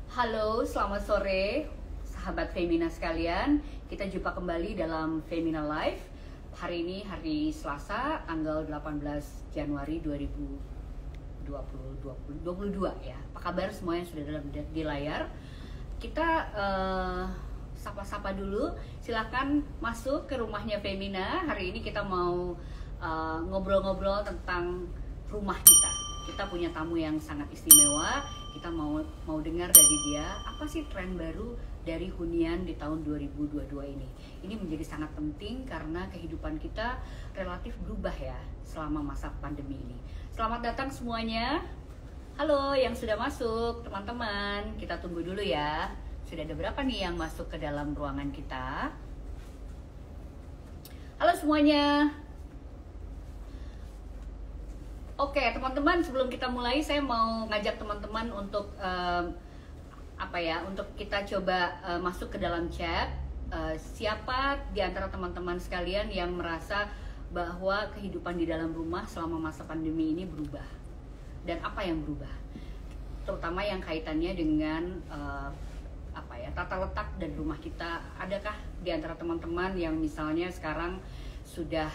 Halo, selamat sore sahabat Femina sekalian. Kita jumpa kembali dalam Femina Live. Hari ini hari Selasa, tanggal 18 Januari 2022 ya. Apa kabar semua yang sudah di layar? Kita sapa-sapa dulu. Silakan masuk ke rumahnya Femina. Hari ini kita mau ngobrol-ngobrol tentang rumah kita. Kita punya tamu yang sangat istimewa. Kita mau dengar dari dia apa sih tren baru dari hunian di tahun 2022 ini. Ini menjadi sangat penting karena kehidupan kita relatif berubah ya selama masa pandemi ini. Selamat datang semuanya. Halo yang sudah masuk teman-teman, kita tunggu dulu ya. Sudah ada berapa nih yang masuk ke dalam ruangan kita? Halo semuanya. Oke teman-teman, sebelum kita mulai saya mau ngajak teman-teman untuk untuk kita coba masuk ke dalam chat. Siapa di antara teman-teman sekalian yang merasa bahwa kehidupan di dalam rumah selama masa pandemi ini berubah, dan apa yang berubah, terutama yang kaitannya dengan tata letak dan rumah kita. Adakah di antara teman-teman yang misalnya sekarang sudah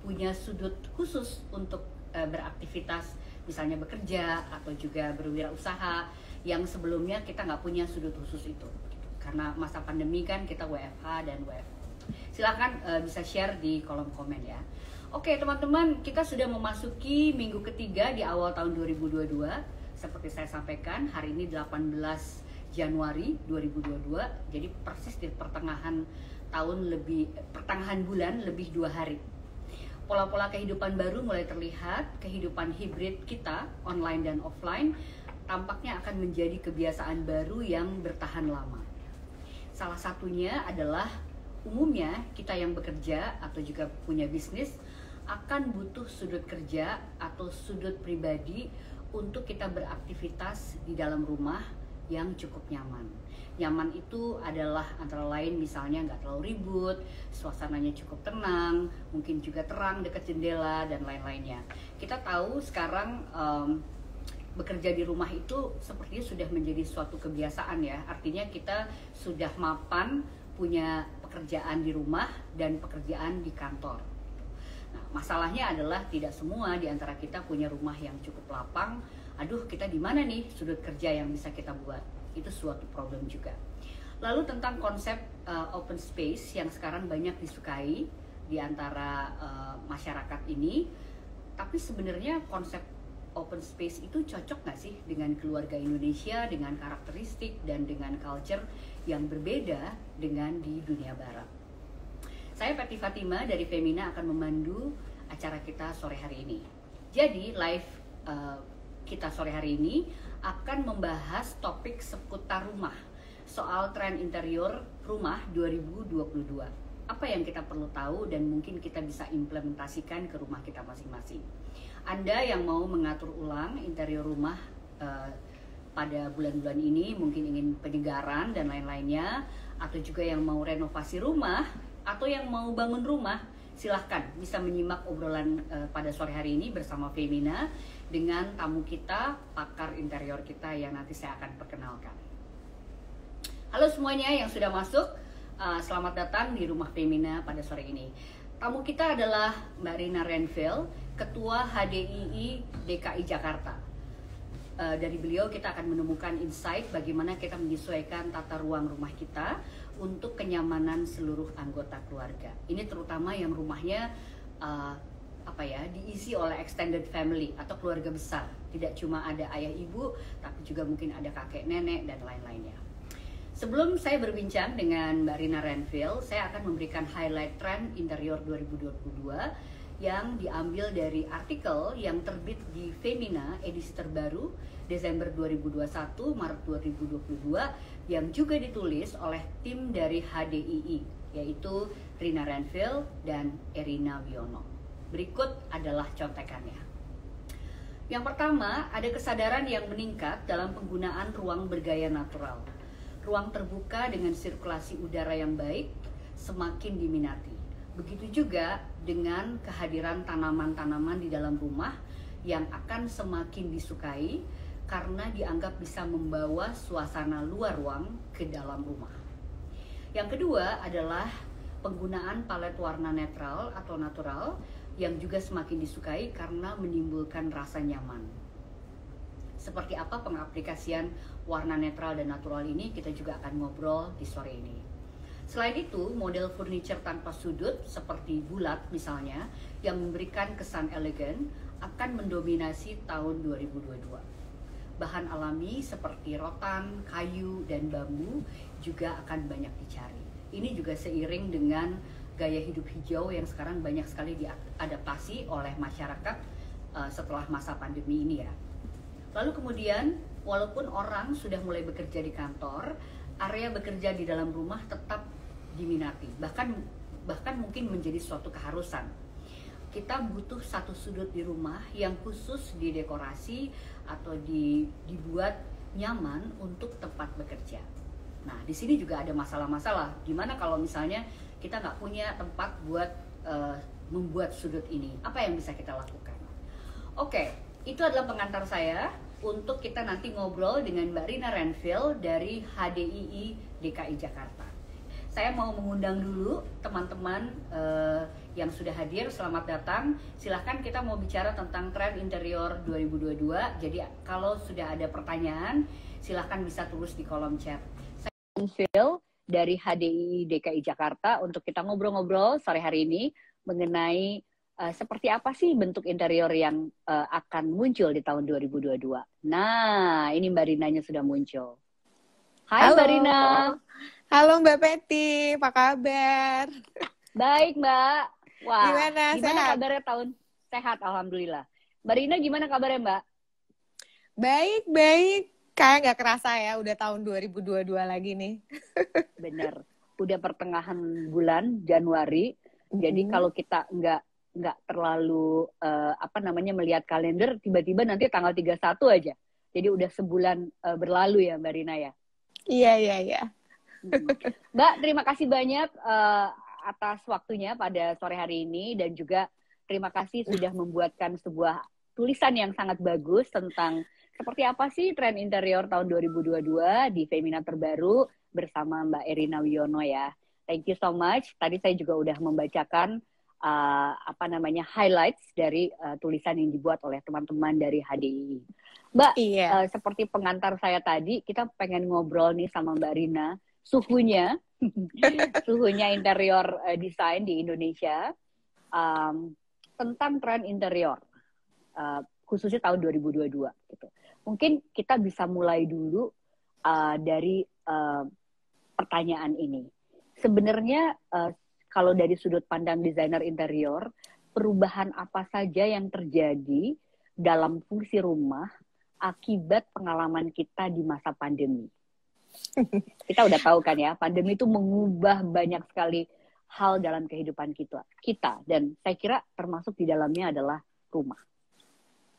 punya sudut khusus untuk beraktivitas, misalnya bekerja atau juga berwirausaha, yang sebelumnya kita nggak punya sudut khusus itu karena masa pandemi kan kita WFH dan WFO. Silahkan bisa share di kolom komen ya. Oke teman-teman, kita sudah memasuki minggu ketiga di awal tahun 2022. Seperti saya sampaikan, hari ini 18 Januari 2022, jadi persis di pertengahan bulan lebih 2 hari. Pola-pola kehidupan baru mulai terlihat. Kehidupan hibrid kita, online dan offline, tampaknya akan menjadi kebiasaan baru yang bertahan lama. Salah satunya adalah umumnya kita yang bekerja atau juga punya bisnis akan butuh sudut kerja atau sudut pribadi untuk kita beraktivitas di dalam rumah yang cukup nyaman. Nyaman itu adalah antara lain misalnya nggak terlalu ribut, suasananya cukup tenang, mungkin juga terang dekat jendela dan lain-lainnya. Kita tahu sekarang bekerja di rumah itu sepertinya sudah menjadi suatu kebiasaan ya. Artinya kita sudah mapan punya pekerjaan di rumah dan pekerjaan di kantor. Nah, masalahnya adalah tidak semua di antara kita punya rumah yang cukup lapang. Aduh, kita di mana nih sudut kerja yang bisa kita buat? Itu suatu problem juga. Lalu tentang konsep open space yang sekarang banyak disukai di antara masyarakat ini. Tapi sebenarnya konsep open space itu cocok nggak sih dengan keluarga Indonesia, dengan karakteristik dan dengan culture yang berbeda dengan di dunia barat? Saya Peti Fatima dari Femina akan memandu acara kita sore hari ini. Jadi live kita sore hari ini akan membahas topik seputar rumah, soal tren interior rumah 2022. Apa yang kita perlu tahu dan mungkin kita bisa implementasikan ke rumah kita masing-masing. Anda yang mau mengatur ulang interior rumah pada bulan-bulan ini, mungkin ingin penyegaran dan lain-lainnya, atau juga yang mau renovasi rumah, atau yang mau bangun rumah, silahkan bisa menyimak obrolan pada sore hari ini bersama Femina dengan tamu kita, pakar interior kita yang nanti saya akan perkenalkan. Halo semuanya yang sudah masuk, selamat datang di rumah Femina pada sore ini. Tamu kita adalah Mbak Rina Renville, Ketua HDII DKI Jakarta. Dari beliau kita akan menemukan insight bagaimana kita menyesuaikan tata ruang rumah kita untuk kenyamanan seluruh anggota keluarga. Ini terutama yang rumahnya diisi oleh extended family atau keluarga besar. Tidak cuma ada ayah ibu, tapi juga mungkin ada kakek nenek dan lain-lainnya. Sebelum saya berbincang dengan Mbak Rina Renville, saya akan memberikan highlight tren interior 2022 yang diambil dari artikel yang terbit di Femina edisi terbaru Desember 2021 Maret 2022 yang juga ditulis oleh tim dari HDII, yaitu Rina Renville dan Erina Wiono. Berikut adalah contekannya. Yang pertama, ada kesadaran yang meningkat dalam penggunaan ruang bergaya natural. Ruang terbuka dengan sirkulasi udara yang baik semakin diminati. Begitu juga dengan kehadiran tanaman-tanaman di dalam rumah yang akan semakin disukai karena dianggap bisa membawa suasana luar ruang ke dalam rumah. Yang kedua adalah penggunaan palet warna netral atau natural yang juga semakin disukai karena menimbulkan rasa nyaman. Seperti apa pengaplikasian warna netral dan natural ini, kita juga akan ngobrol di sore ini. Selain itu, model furniture tanpa sudut seperti bulat misalnya yang memberikan kesan elegan akan mendominasi tahun 2022. Bahan alami seperti rotan, kayu, dan bambu juga akan banyak dicari. Ini juga seiring dengan gaya hidup hijau yang sekarang banyak sekali diadaptasi oleh masyarakat setelah masa pandemi ini ya. Lalu kemudian, walaupun orang sudah mulai bekerja di kantor, area bekerja di dalam rumah tetap diminati, bahkan mungkin menjadi suatu keharusan. Kita butuh satu sudut di rumah yang khusus didekorasi atau dibuat nyaman untuk tempat bekerja. Nah, di sini juga ada masalah-masalah. Gimana kalau misalnya kita nggak punya tempat buat membuat sudut ini? Apa yang bisa kita lakukan? Oke, itu adalah pengantar saya untuk kita nanti ngobrol dengan Mbak Rina Renville dari HDII DKI Jakarta. Saya mau mengundang dulu teman-teman yang sudah hadir, selamat datang. Silahkan, kita mau bicara tentang tren interior 2022. Jadi kalau sudah ada pertanyaan, silahkan bisa tulis di kolom chat. Saya Renville dari HDII DKI Jakarta untuk kita ngobrol-ngobrol sore hari ini mengenai seperti apa sih bentuk interior yang akan muncul di tahun 2022. Nah, ini Mbak Rinanya sudah muncul. Hai Mbak Rina. Halo Mbak Peti, apa kabar? Baik Mbak. Wah, gimana kabarnya tahun? Sehat, Alhamdulillah. Mbak Rina gimana kabarnya Mbak? Baik. Kayak nggak kerasa ya, udah tahun 2022 lagi nih. Bener, udah pertengahan bulan Januari. Jadi kalau kita nggak terlalu melihat kalender, tiba-tiba nanti tanggal 31 aja. Jadi udah sebulan berlalu ya Mbak Rina ya? Iya. Mbak, terima kasih banyak atas waktunya pada sore hari ini, dan juga terima kasih sudah membuatkan sebuah tulisan yang sangat bagus tentang seperti apa sih tren interior tahun 2022 di Femina Terbaru bersama Mbak Erina Wiono ya. Thank you so much. Tadi saya juga udah membacakan highlights dari tulisan yang dibuat oleh teman-teman dari HDII. Mbak, seperti pengantar saya tadi, kita pengen ngobrol nih sama Mbak Rina suhunya interior desain di Indonesia, tentang tren interior khususnya tahun 2022 gitu. Mungkin kita bisa mulai dulu dari pertanyaan ini. Sebenarnya kalau dari sudut pandang desainer interior, perubahan apa saja yang terjadi dalam fungsi rumah akibat pengalaman kita di masa pandemi? Kita udah tahu kan ya, pandemi itu mengubah banyak sekali hal dalam kehidupan kita, dan saya kira termasuk di dalamnya adalah rumah.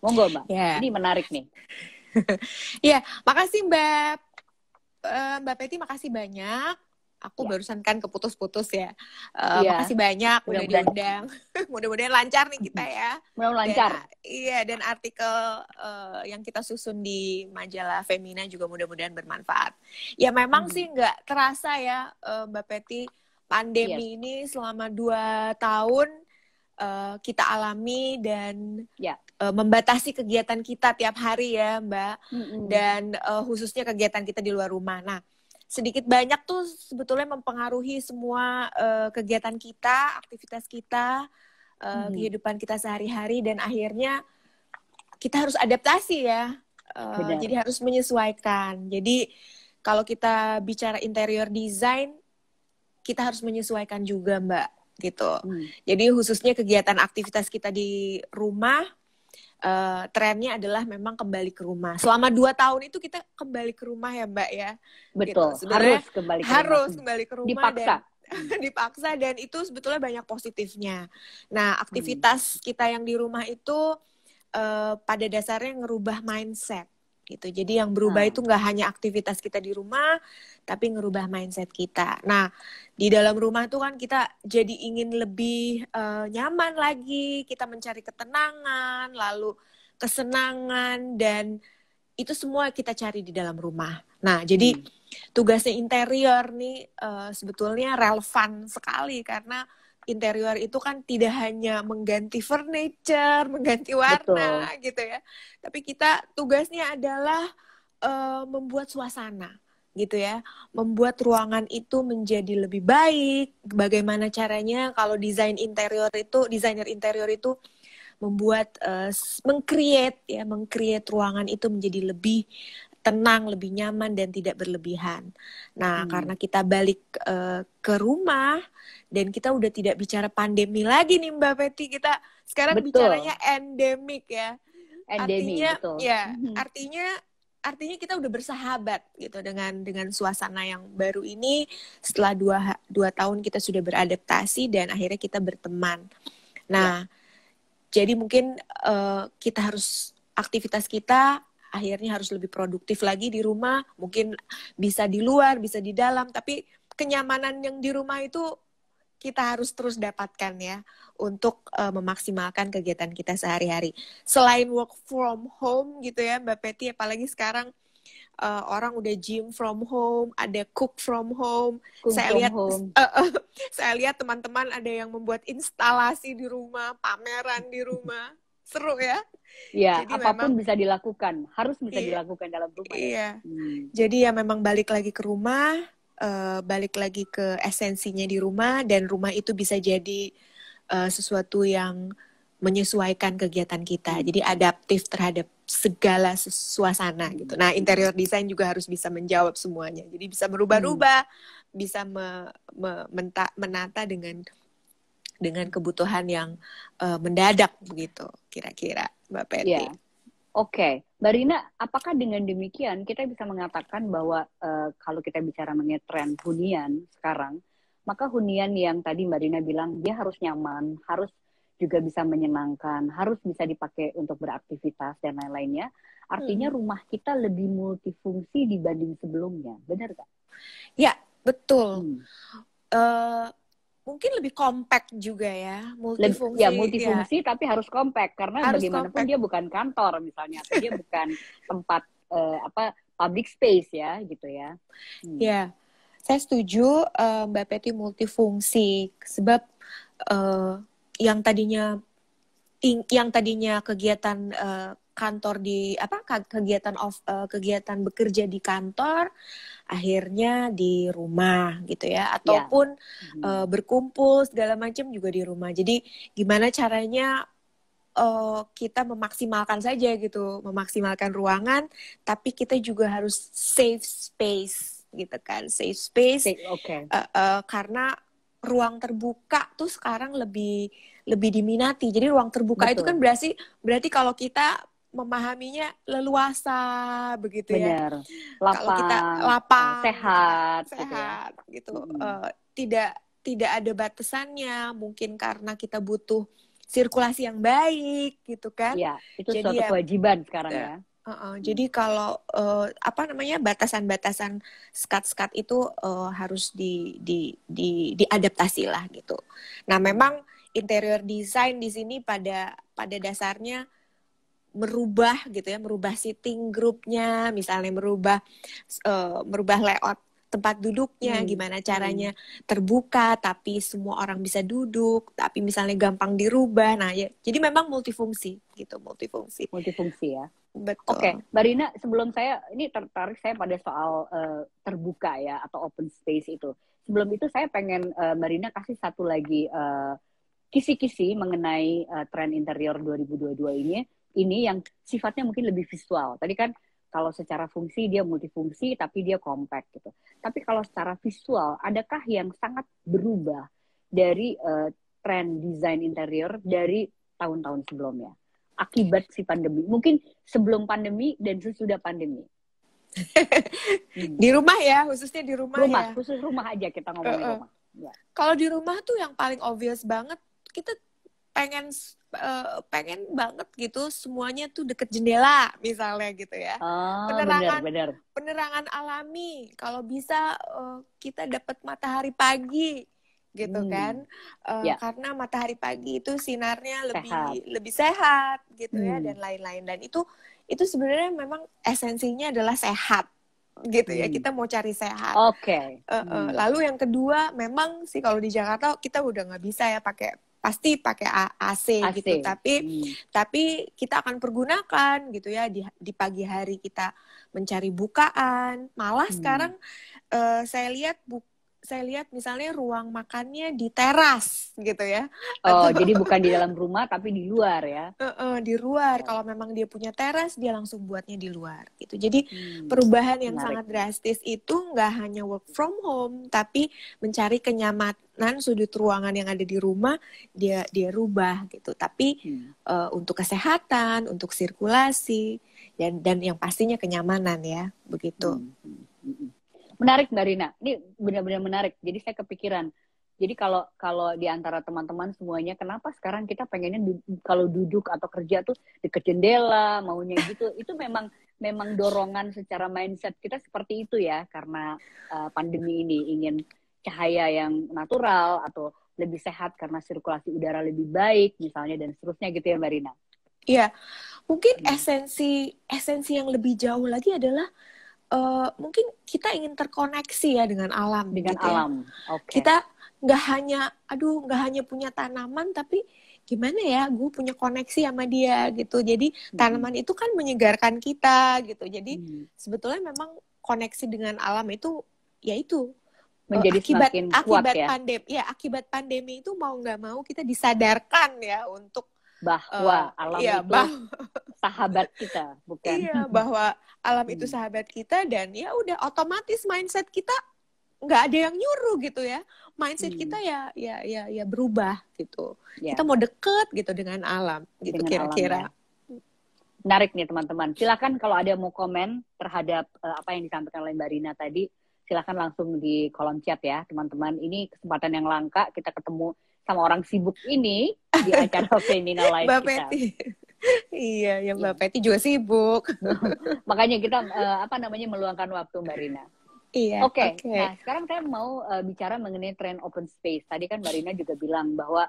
Monggo Mbak, Ini menarik nih. Makasih Mbak Peti, makasih banyak. Aku barusan kan keputus-putus ya. Makasih banyak udah diundang. Mudah-mudahan lancar nih kita ya. Mudah-mudahan lancar. Dan artikel yang kita susun di majalah Femina juga mudah-mudahan bermanfaat. Ya memang sih nggak terasa ya Mbak Peti, pandemi ini selama 2 tahun kita alami dan membatasi kegiatan kita tiap hari ya Mbak. Dan khususnya kegiatan kita di luar rumah. Nah, sedikit banyak tuh sebetulnya mempengaruhi semua kegiatan kita, aktivitas kita, kehidupan kita sehari-hari, dan akhirnya kita harus adaptasi ya. Jadi harus menyesuaikan. Jadi kalau kita bicara interior design, kita harus menyesuaikan juga Mbak, gitu. Jadi khususnya kegiatan aktivitas kita di rumah, trennya adalah memang kembali ke rumah. Selama 2 tahun itu kita kembali ke rumah ya Mbak ya. Betul, gitu. harus kembali ke rumah. Dipaksa. Dipaksa, dan itu sebetulnya banyak positifnya. Nah, aktivitas kita yang di rumah itu pada dasarnya ngerubah mindset gitu. Jadi yang berubah itu nggak hanya aktivitas kita di rumah, tapi ngerubah mindset kita. Nah, di dalam rumah itu kan kita jadi ingin lebih nyaman lagi, kita mencari ketenangan, lalu kesenangan, dan itu semua kita cari di dalam rumah. Nah, jadi tugasnya interior nih sebetulnya relevan sekali karena interior itu kan tidak hanya mengganti furniture, mengganti warna gitu ya. Tapi kita tugasnya adalah membuat suasana gitu ya. Membuat ruangan itu menjadi lebih baik. Bagaimana caranya kalau desainer interior itu membuat meng-create ruangan itu menjadi lebih tenang, lebih nyaman dan tidak berlebihan. Nah, karena kita balik ke rumah dan kita udah tidak bicara pandemi lagi nih Mbak Peti, kita sekarang bicaranya endemik ya. Artinya kita udah bersahabat gitu dengan suasana yang baru ini. Setelah dua tahun kita sudah beradaptasi dan akhirnya kita berteman. Nah, jadi mungkin kita harus aktivitas kita akhirnya harus lebih produktif lagi di rumah, mungkin bisa di luar, bisa di dalam, tapi kenyamanan yang di rumah itu kita harus terus dapatkan ya untuk memaksimalkan kegiatan kita sehari-hari. Selain work from home gitu ya Mbak Peti, apalagi sekarang orang udah gym from home, ada cook from home. Saya lihat teman-teman ada yang membuat instalasi di rumah, pameran di rumah. Seru ya? Iya, apapun memang bisa dilakukan, harus bisa dilakukan dalam rumah. Iya. Jadi ya memang balik lagi ke rumah, balik lagi ke esensinya di rumah, dan rumah itu bisa jadi sesuatu yang menyesuaikan kegiatan kita. Jadi adaptif terhadap segala suasana gitu. Nah, interior design juga harus bisa menjawab semuanya. Jadi bisa berubah-ubah, bisa menata dengan kebutuhan yang mendadak begitu, kira-kira Mbak Peti. Yeah. Oke, Mbak Rina, apakah dengan demikian kita bisa mengatakan bahwa kalau kita bicara mengenai tren hunian sekarang, maka hunian yang tadi Mbak Rina bilang dia harus nyaman, harus juga bisa menyenangkan, harus bisa dipakai untuk beraktivitas dan lain-lainnya. Artinya rumah kita lebih multifungsi dibanding sebelumnya, benar nggak? Ya, betul. Mungkin lebih compact juga ya, multifungsi. Multifungsi tapi harus compact karena harus bagaimanapun dia bukan kantor misalnya, atau dia bukan tempat public space ya, gitu ya. Ya, saya setuju Mbak Peti multifungsi sebab yang tadinya kegiatan kantor di kegiatan bekerja di kantor akhirnya di rumah gitu ya, ataupun berkumpul segala macam juga di rumah. Jadi gimana caranya kita memaksimalkan saja gitu, memaksimalkan ruangan, tapi kita juga harus save space gitu kan, save space. Karena ruang terbuka tuh sekarang lebih diminati. Jadi ruang terbuka itu kan berarti kalau kita memahaminya leluasa begitu ya. Kalau kita lapang, sehat gitu. Tidak ada batasannya, mungkin karena kita butuh sirkulasi yang baik gitu kan. Iya, itu suatu kewajiban sekarang ya. Jadi kalau batasan-batasan sekat-sekat itu harus diadaptasi lah gitu. Nah, memang interior design di sini pada dasarnya merubah gitu ya, merubah sitting groupnya, misalnya merubah layout tempat duduknya, gimana caranya terbuka tapi semua orang bisa duduk, tapi misalnya gampang dirubah. Nah, ya, jadi memang multifungsi gitu, multifungsi ya. Betul. Oke, Mbak Rina, sebelum ini tertarik saya pada soal terbuka ya atau open space itu. Sebelum itu saya pengen Mbak Rina kasih satu lagi kisi-kisi mengenai tren interior 2022 ini yang sifatnya mungkin lebih visual. Tadi kan kalau secara fungsi dia multifungsi tapi dia compact gitu. Tapi kalau secara visual, adakah yang sangat berubah dari tren desain interior dari tahun-tahun sebelumnya? Akibat si pandemi. Mungkin sebelum pandemi dan sesudah pandemi. Di rumah ya, khususnya di rumah ya. Khusus rumah aja kita ngomongin rumah. Ya. Kalau di rumah tuh yang paling obvious banget, kita pengen banget gitu semuanya tuh deket jendela misalnya gitu ya. Penerangan alami, kalau bisa kita dapat matahari pagi gitu kan. Ya, Karena matahari pagi itu sinarnya sehat. lebih sehat gitu ya, Hmm. dan lain-lain. Dan itu sebenarnya memang esensinya adalah sehat gitu ya. Hmm. Kita mau cari sehat. Oke. Lalu yang kedua, memang sih kalau di Jakarta kita udah nggak bisa ya pasti pakai AC AC. gitu. Tapi kita akan pergunakan gitu ya di pagi hari kita mencari bukaan. Malah sekarang saya lihat misalnya ruang makannya di teras gitu ya. Oh, Atau jadi bukan di dalam rumah tapi di luar ya. di luar. Ya. Kalau memang dia punya teras, dia langsung buatnya di luar gitu. Jadi perubahan yang menarik. sangat drastis itu nggak hanya work from home, tapi mencari kenyamanan sudut ruangan yang ada di rumah dia rubah gitu. Tapi untuk kesehatan, untuk sirkulasi dan yang pastinya kenyamanan ya, begitu. Menarik Mbak Rina, ini benar-benar menarik. Jadi saya kepikiran. Jadi kalau di antara teman-teman semuanya, kenapa sekarang kita pengennya kalau duduk atau kerja tuh deket jendela, maunya gitu. Itu memang dorongan secara mindset kita seperti itu ya, karena pandemi ini ingin cahaya yang natural atau lebih sehat karena sirkulasi udara lebih baik misalnya dan seterusnya gitu ya Mbak Rina. Iya, mungkin esensi yang lebih jauh lagi adalah mungkin kita ingin terkoneksi ya dengan alam. Dengan gitu alam, ya. oke. Kita nggak hanya punya tanaman, tapi gimana ya, gue punya koneksi sama dia gitu. Jadi tanaman itu kan menyegarkan kita gitu. Jadi sebetulnya memang koneksi dengan alam itu, yaitu menjadi semakin kuat ya. Akibat pandemi itu mau nggak mau kita disadarkan ya untuk bahwa alam itu sahabat kita, bukan? Iya, bahwa alam itu sahabat kita, dan ya udah otomatis mindset kita nggak ada yang nyuruh gitu ya. Mindset kita ya berubah gitu. Kita mau deket gitu dengan alam gitu kira-kira. Menarik nih teman-teman. Silakan kalau ada mau komen terhadap apa yang disampaikan oleh Mbak Rina tadi, silakan langsung di kolom chat ya teman-teman. Ini kesempatan yang langka kita ketemu sama orang sibuk ini di acara Femina Live Mbak kita. Peti. Iya, ya Mbak Peti juga sibuk. Makanya kita meluangkan waktu Mbak Rina. Iya. Oke. Nah sekarang saya mau bicara mengenai tren open space. Tadi kan Mbak Rina juga bilang bahwa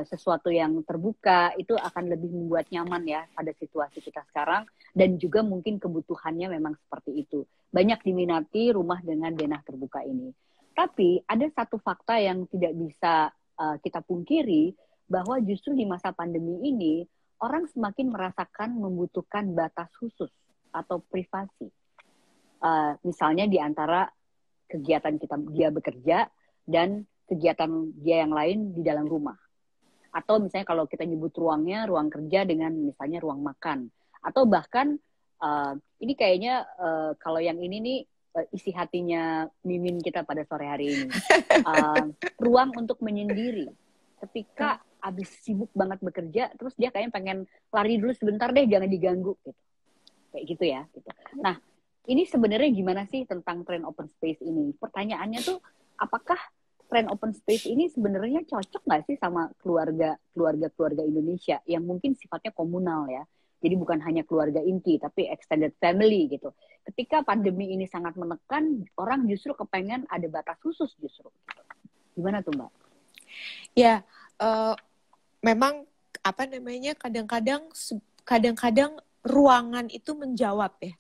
sesuatu yang terbuka itu akan lebih membuat nyaman ya pada situasi kita sekarang, dan juga mungkin kebutuhannya memang seperti itu. Banyak diminati rumah dengan denah terbuka ini. Tapi ada satu fakta yang tidak bisa kita pungkiri, bahwa justru di masa pandemi ini orang semakin merasakan membutuhkan batas khusus atau privasi. Misalnya di antara kegiatan dia bekerja dan kegiatan dia yang lain di dalam rumah. Atau misalnya kalau kita nyebut ruangnya, ruang kerja dengan misalnya ruang makan. Atau bahkan ini kayaknya kalau yang ini nih isi hatinya Mimin kita pada sore hari ini. Ruang untuk menyendiri. Ketika abis sibuk banget bekerja, terus dia kayaknya pengen lari dulu sebentar deh, jangan diganggu. Gitu. Kayak gitu ya. Gitu. Nah, ini sebenarnya gimana sih tentang tren open space ini? Pertanyaannya tuh, apakah tren open space ini sebenarnya cocok nggak sih sama keluarga Indonesia yang mungkin sifatnya komunal ya? Jadi bukan hanya keluarga inti, tapi extended family gitu. Ketika pandemi ini sangat menekan, orang justru kepengen ada batas khusus justru. Gimana tuh Mbak? Ya, memang kadang-kadang ruangan itu menjawab ya.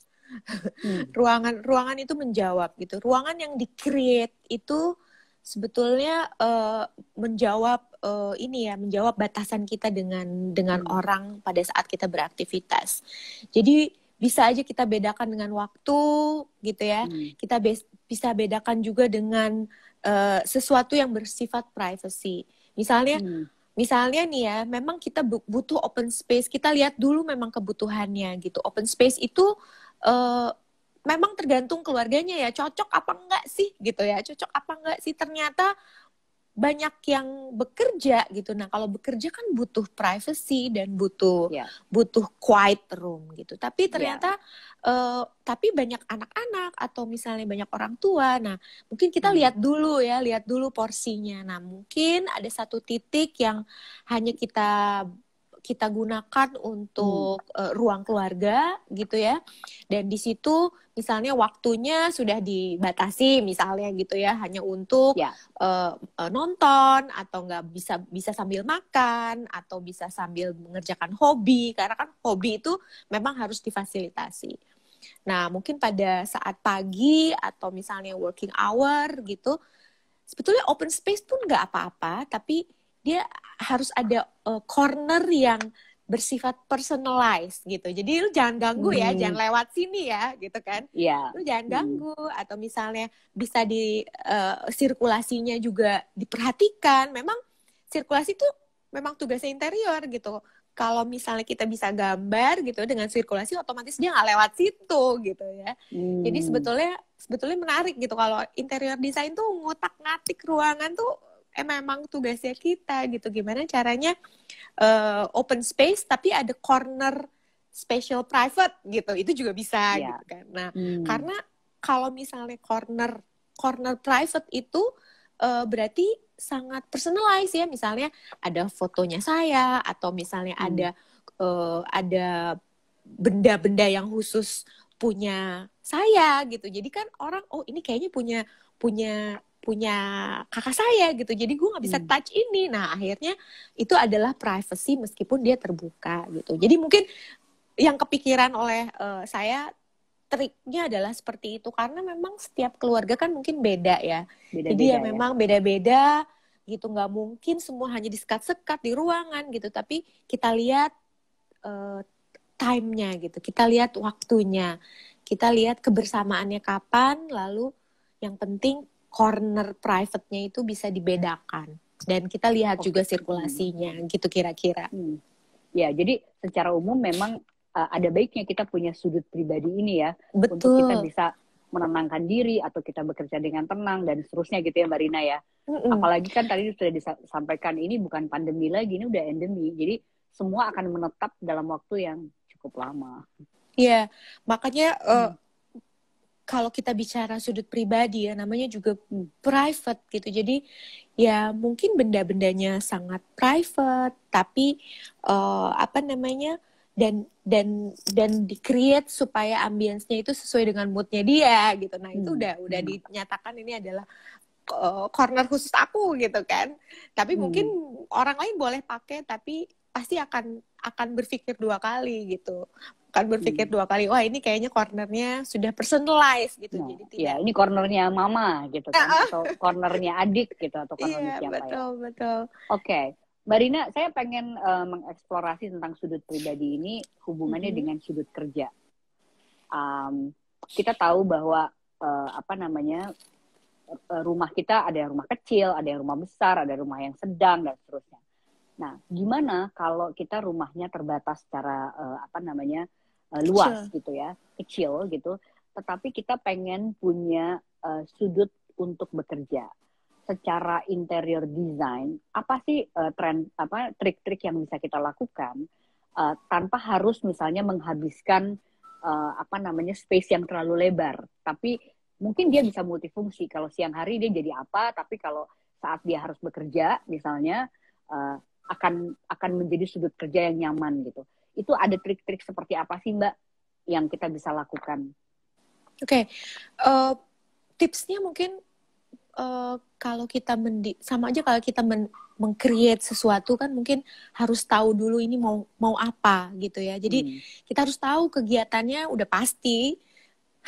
Ruangan itu menjawab gitu. Ruangan yang di-create itu sebetulnya menjawab batasan kita dengan orang pada saat kita beraktivitas. Jadi bisa aja kita bedakan dengan waktu gitu ya. Kita bisa bedakan juga dengan sesuatu yang bersifat privacy. Misalnya nih ya, memang kita butuh open space. Kita lihat dulu memang kebutuhannya gitu. Open space itu memang tergantung keluarganya ya, cocok apa enggak sih gitu ya, cocok apa enggak sih. Ternyata banyak yang bekerja gitu. Nah kalau bekerja kan butuh privacy dan butuh quiet room gitu. Tapi ternyata tapi banyak anak-anak atau misalnya banyak orang tua. Nah mungkin kita lihat dulu porsinya. Nah mungkin ada satu titik yang hanya kita kita gunakan untuk ruang keluarga gitu ya. Dan di situ misalnya waktunya sudah dibatasi misalnya gitu ya, hanya untuk nonton atau nggak bisa sambil makan atau bisa sambil mengerjakan hobi, karena kan hobi itu memang harus difasilitasi. Nah, mungkin pada saat pagi atau misalnya working hour gitu, sebetulnya open space pun nggak apa-apa, tapi dia harus ada corner yang bersifat personalized gitu. Jadi lu jangan ganggu ya, jangan lewat sini ya gitu kan. Lu jangan ganggu, atau misalnya bisa di sirkulasinya juga diperhatikan. Memang sirkulasi itu memang tugasnya interior gitu. Kalau misalnya kita bisa gambar gitu dengan sirkulasi, otomatis dia nggak lewat situ gitu ya. Jadi sebetulnya menarik gitu kalau interior design tuh ngutak-ngatik ruangan tuh memang tugasnya kita gitu. Gimana caranya open space tapi ada corner special private gitu. Itu juga bisa gitu kan. Nah, karena kalau misalnya corner private itu berarti sangat personalized ya. Misalnya ada fotonya saya, atau misalnya ada benda-benda yang khusus punya saya gitu. Jadi kan orang, oh ini kayaknya punya kakak saya gitu, jadi gue nggak bisa touch ini. Nah akhirnya itu adalah privacy meskipun dia terbuka gitu. Jadi mungkin yang kepikiran oleh saya, triknya adalah seperti itu, karena memang setiap keluarga kan mungkin beda ya. Jadi ya memang beda-beda gitu, nggak mungkin semua hanya disekat-sekat di ruangan gitu, tapi kita lihat time-nya gitu, kita lihat waktunya, kita lihat kebersamaannya kapan, lalu yang penting corner private-nya itu bisa dibedakan. Dan kita lihat juga sirkulasinya, gitu kira-kira. Ya, jadi secara umum memang ada baiknya kita punya sudut pribadi ini ya. Betul. Untuk kita bisa menenangkan diri, atau kita bekerja dengan tenang, dan seterusnya gitu ya Mbak Rina ya. Apalagi kan tadi sudah disampaikan, ini bukan pandemi lagi, ini udah endemi. Jadi semua akan menetap dalam waktu yang cukup lama. Iya, makanya kalau kita bicara sudut pribadi ya, namanya juga private gitu. Jadi ya mungkin benda-bendanya sangat private, tapi dan di-create supaya ambience-nya itu sesuai dengan mood-nya dia gitu. Nah, itu udah dinyatakan ini adalah corner khusus aku gitu kan. Tapi mungkin orang lain boleh pakai, tapi pasti akan berpikir dua kali gitu. Akan berpikir dua kali, wah ini kayaknya cornernya sudah personalized gitu. Jadi tidak. Ya, ini cornernya mama gitu kan, atau cornernya adik gitu, atau cornernya siapa betul. Oke. Mbak Rina, saya pengen mengeksplorasi tentang sudut pribadi ini, hubungannya dengan sudut kerja. Kita tahu bahwa rumah kita ada yang rumah kecil, ada yang rumah besar, ada rumah yang sedang, dan seterusnya. Nah, gimana kalau kita rumahnya terbatas secara luas gitu ya, kecil gitu, tetapi kita pengen punya sudut untuk bekerja. Secara interior design, apa sih trik-trik yang bisa kita lakukan tanpa harus misalnya menghabiskan space yang terlalu lebar, tapi mungkin dia bisa multifungsi. Kalau siang hari dia jadi apa, tapi kalau saat dia harus bekerja misalnya akan menjadi sudut kerja yang nyaman gitu. Itu ada trik-trik seperti apa sih Mbak yang kita bisa lakukan? Oke. Tipsnya mungkin kalau kita sama aja kalau kita meng-create sesuatu kan, mungkin harus tahu dulu ini mau apa gitu ya. Jadi kita harus tahu kegiatannya, udah pasti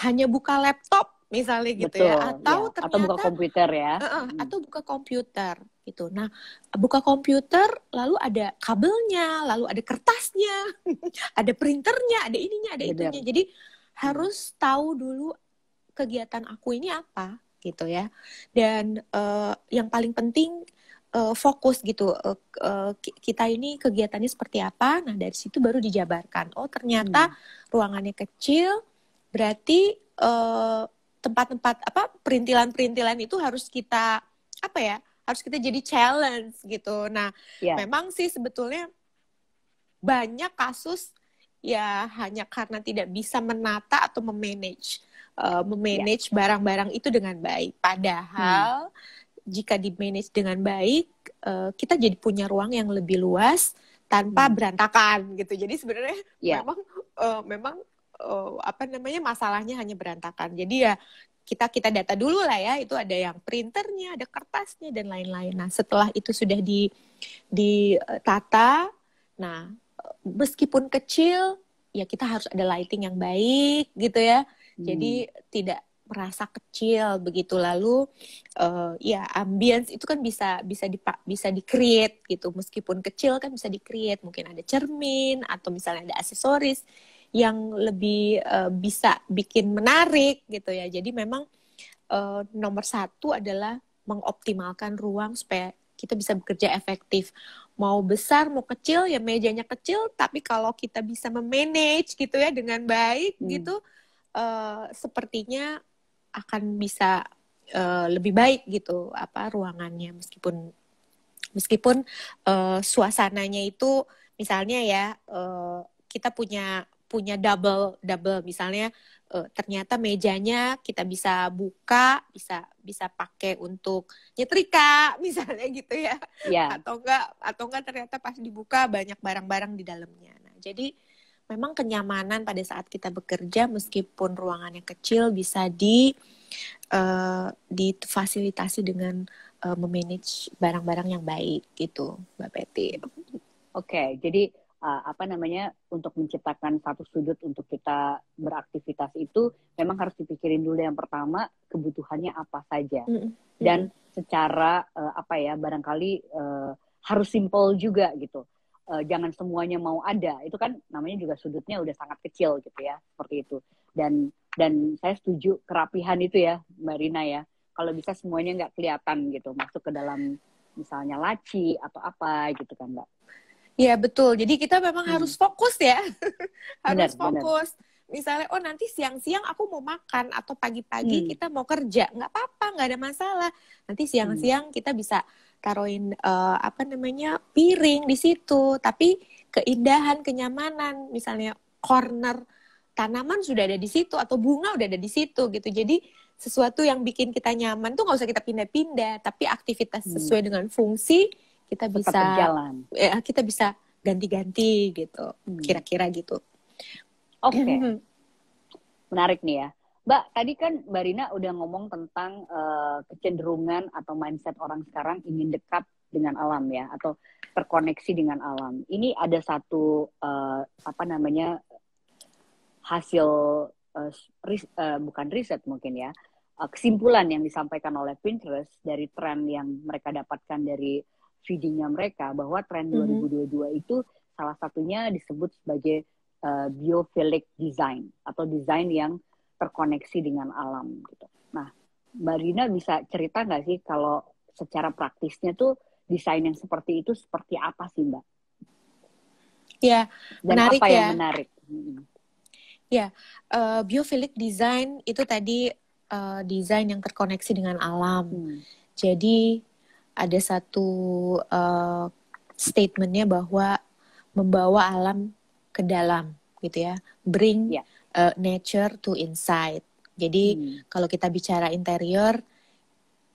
hanya buka laptop misalnya gitu. Betul, ya, atau ternyata atau buka komputer ya. Atau buka komputer gitu. Nah, buka komputer lalu ada kabelnya, lalu ada kertasnya, ada printernya, ada ininya, ada itunya. Jadi harus tahu dulu kegiatan aku ini apa gitu ya. Dan yang paling penting fokus gitu, kita ini kegiatannya seperti apa. Nah, dari situ baru dijabarkan. Oh, ternyata ruangannya kecil, berarti tempat-tempat perintilan-perintilan itu harus kita harus kita jadi challenge gitu. Nah, memang sih sebetulnya banyak kasus ya hanya karena tidak bisa menata atau memanage barang-barang itu dengan baik. Padahal jika di-manage dengan baik, kita jadi punya ruang yang lebih luas, tanpa berantakan gitu. Jadi sebenarnya Yeah. memang apa namanya, masalahnya hanya berantakan. Jadi ya kita data dulu lah ya, itu ada yang printernya, ada kertasnya dan lain-lain. Nah, setelah itu sudah ditata, nah meskipun kecil ya kita harus ada lighting yang baik gitu ya. Jadi tidak merasa kecil begitu. Lalu ya ambience itu kan bisa di-create gitu. Meskipun kecil kan bisa di-create. Mungkin ada cermin atau misalnya ada aksesoris yang lebih bisa bikin menarik gitu ya. Jadi memang nomor satu adalah mengoptimalkan ruang supaya kita bisa bekerja efektif. Mau besar, mau kecil, ya mejanya kecil, tapi kalau kita bisa memanage gitu ya dengan baik gitu, sepertinya akan bisa lebih baik gitu apa ruangannya, meskipun suasananya itu misalnya ya kita punya double misalnya ternyata mejanya kita bisa buka, bisa pakai untuk nyetrika misalnya gitu ya. Yeah. atau enggak ternyata pas dibuka banyak barang-barang di dalamnya. Nah, jadi memang kenyamanan pada saat kita bekerja meskipun ruangannya kecil bisa difasilitasi dengan memanage barang-barang yang baik gitu, Mbak Peti. Oke, jadi apa namanya, untuk menciptakan satu sudut untuk kita beraktivitas itu memang harus dipikirin dulu. Yang pertama, kebutuhannya apa saja. Dan secara apa ya, barangkali harus simple juga gitu. Jangan semuanya mau ada. Itu kan namanya juga sudutnya udah sangat kecil gitu ya, seperti itu. Dan saya setuju kerapihan itu ya, Mbak Rina ya. Kalau bisa semuanya nggak kelihatan gitu, masuk ke dalam misalnya laci atau apa gitu kan, Mbak. Iya betul, jadi kita memang harus fokus ya, harus Benar. fokus. Misalnya, nanti siang-siang aku mau makan atau pagi-pagi kita mau kerja, nggak apa-apa, nggak ada masalah. Nanti siang-siang kita bisa taruhin apa namanya piring di situ, tapi keindahan, kenyamanan, misalnya corner tanaman sudah ada di situ atau bunga udah ada di situ gitu. Jadi sesuatu yang bikin kita nyaman tuh nggak usah kita pindah-pindah, tapi aktivitas sesuai dengan fungsi. Kita bisa berjalan. Ya, kita bisa ganti-ganti gitu. Kira-kira gitu. Oke. Menarik nih ya. Mbak, tadi kan Mbak Rina udah ngomong tentang kecenderungan atau mindset orang sekarang ingin dekat dengan alam ya, atau terkoneksi dengan alam. Ini ada satu apa namanya hasil bukan riset mungkin ya, kesimpulan yang disampaikan oleh Pinterest dari tren yang mereka dapatkan dari feedingnya mereka, bahwa tren 2022 itu salah satunya disebut sebagai biophilic design atau desain yang terkoneksi dengan alam gitu. Nah, Mbak Rina bisa cerita nggak sih kalau secara praktisnya tuh desain yang seperti itu seperti apa sih, Mbak? Ya, dan menarik apa ya. yang menarik? Ya, biophilic design itu tadi desain yang terkoneksi dengan alam. Jadi ada satu statementnya bahwa membawa alam ke dalam gitu ya, bring nature to inside. Jadi kalau kita bicara interior,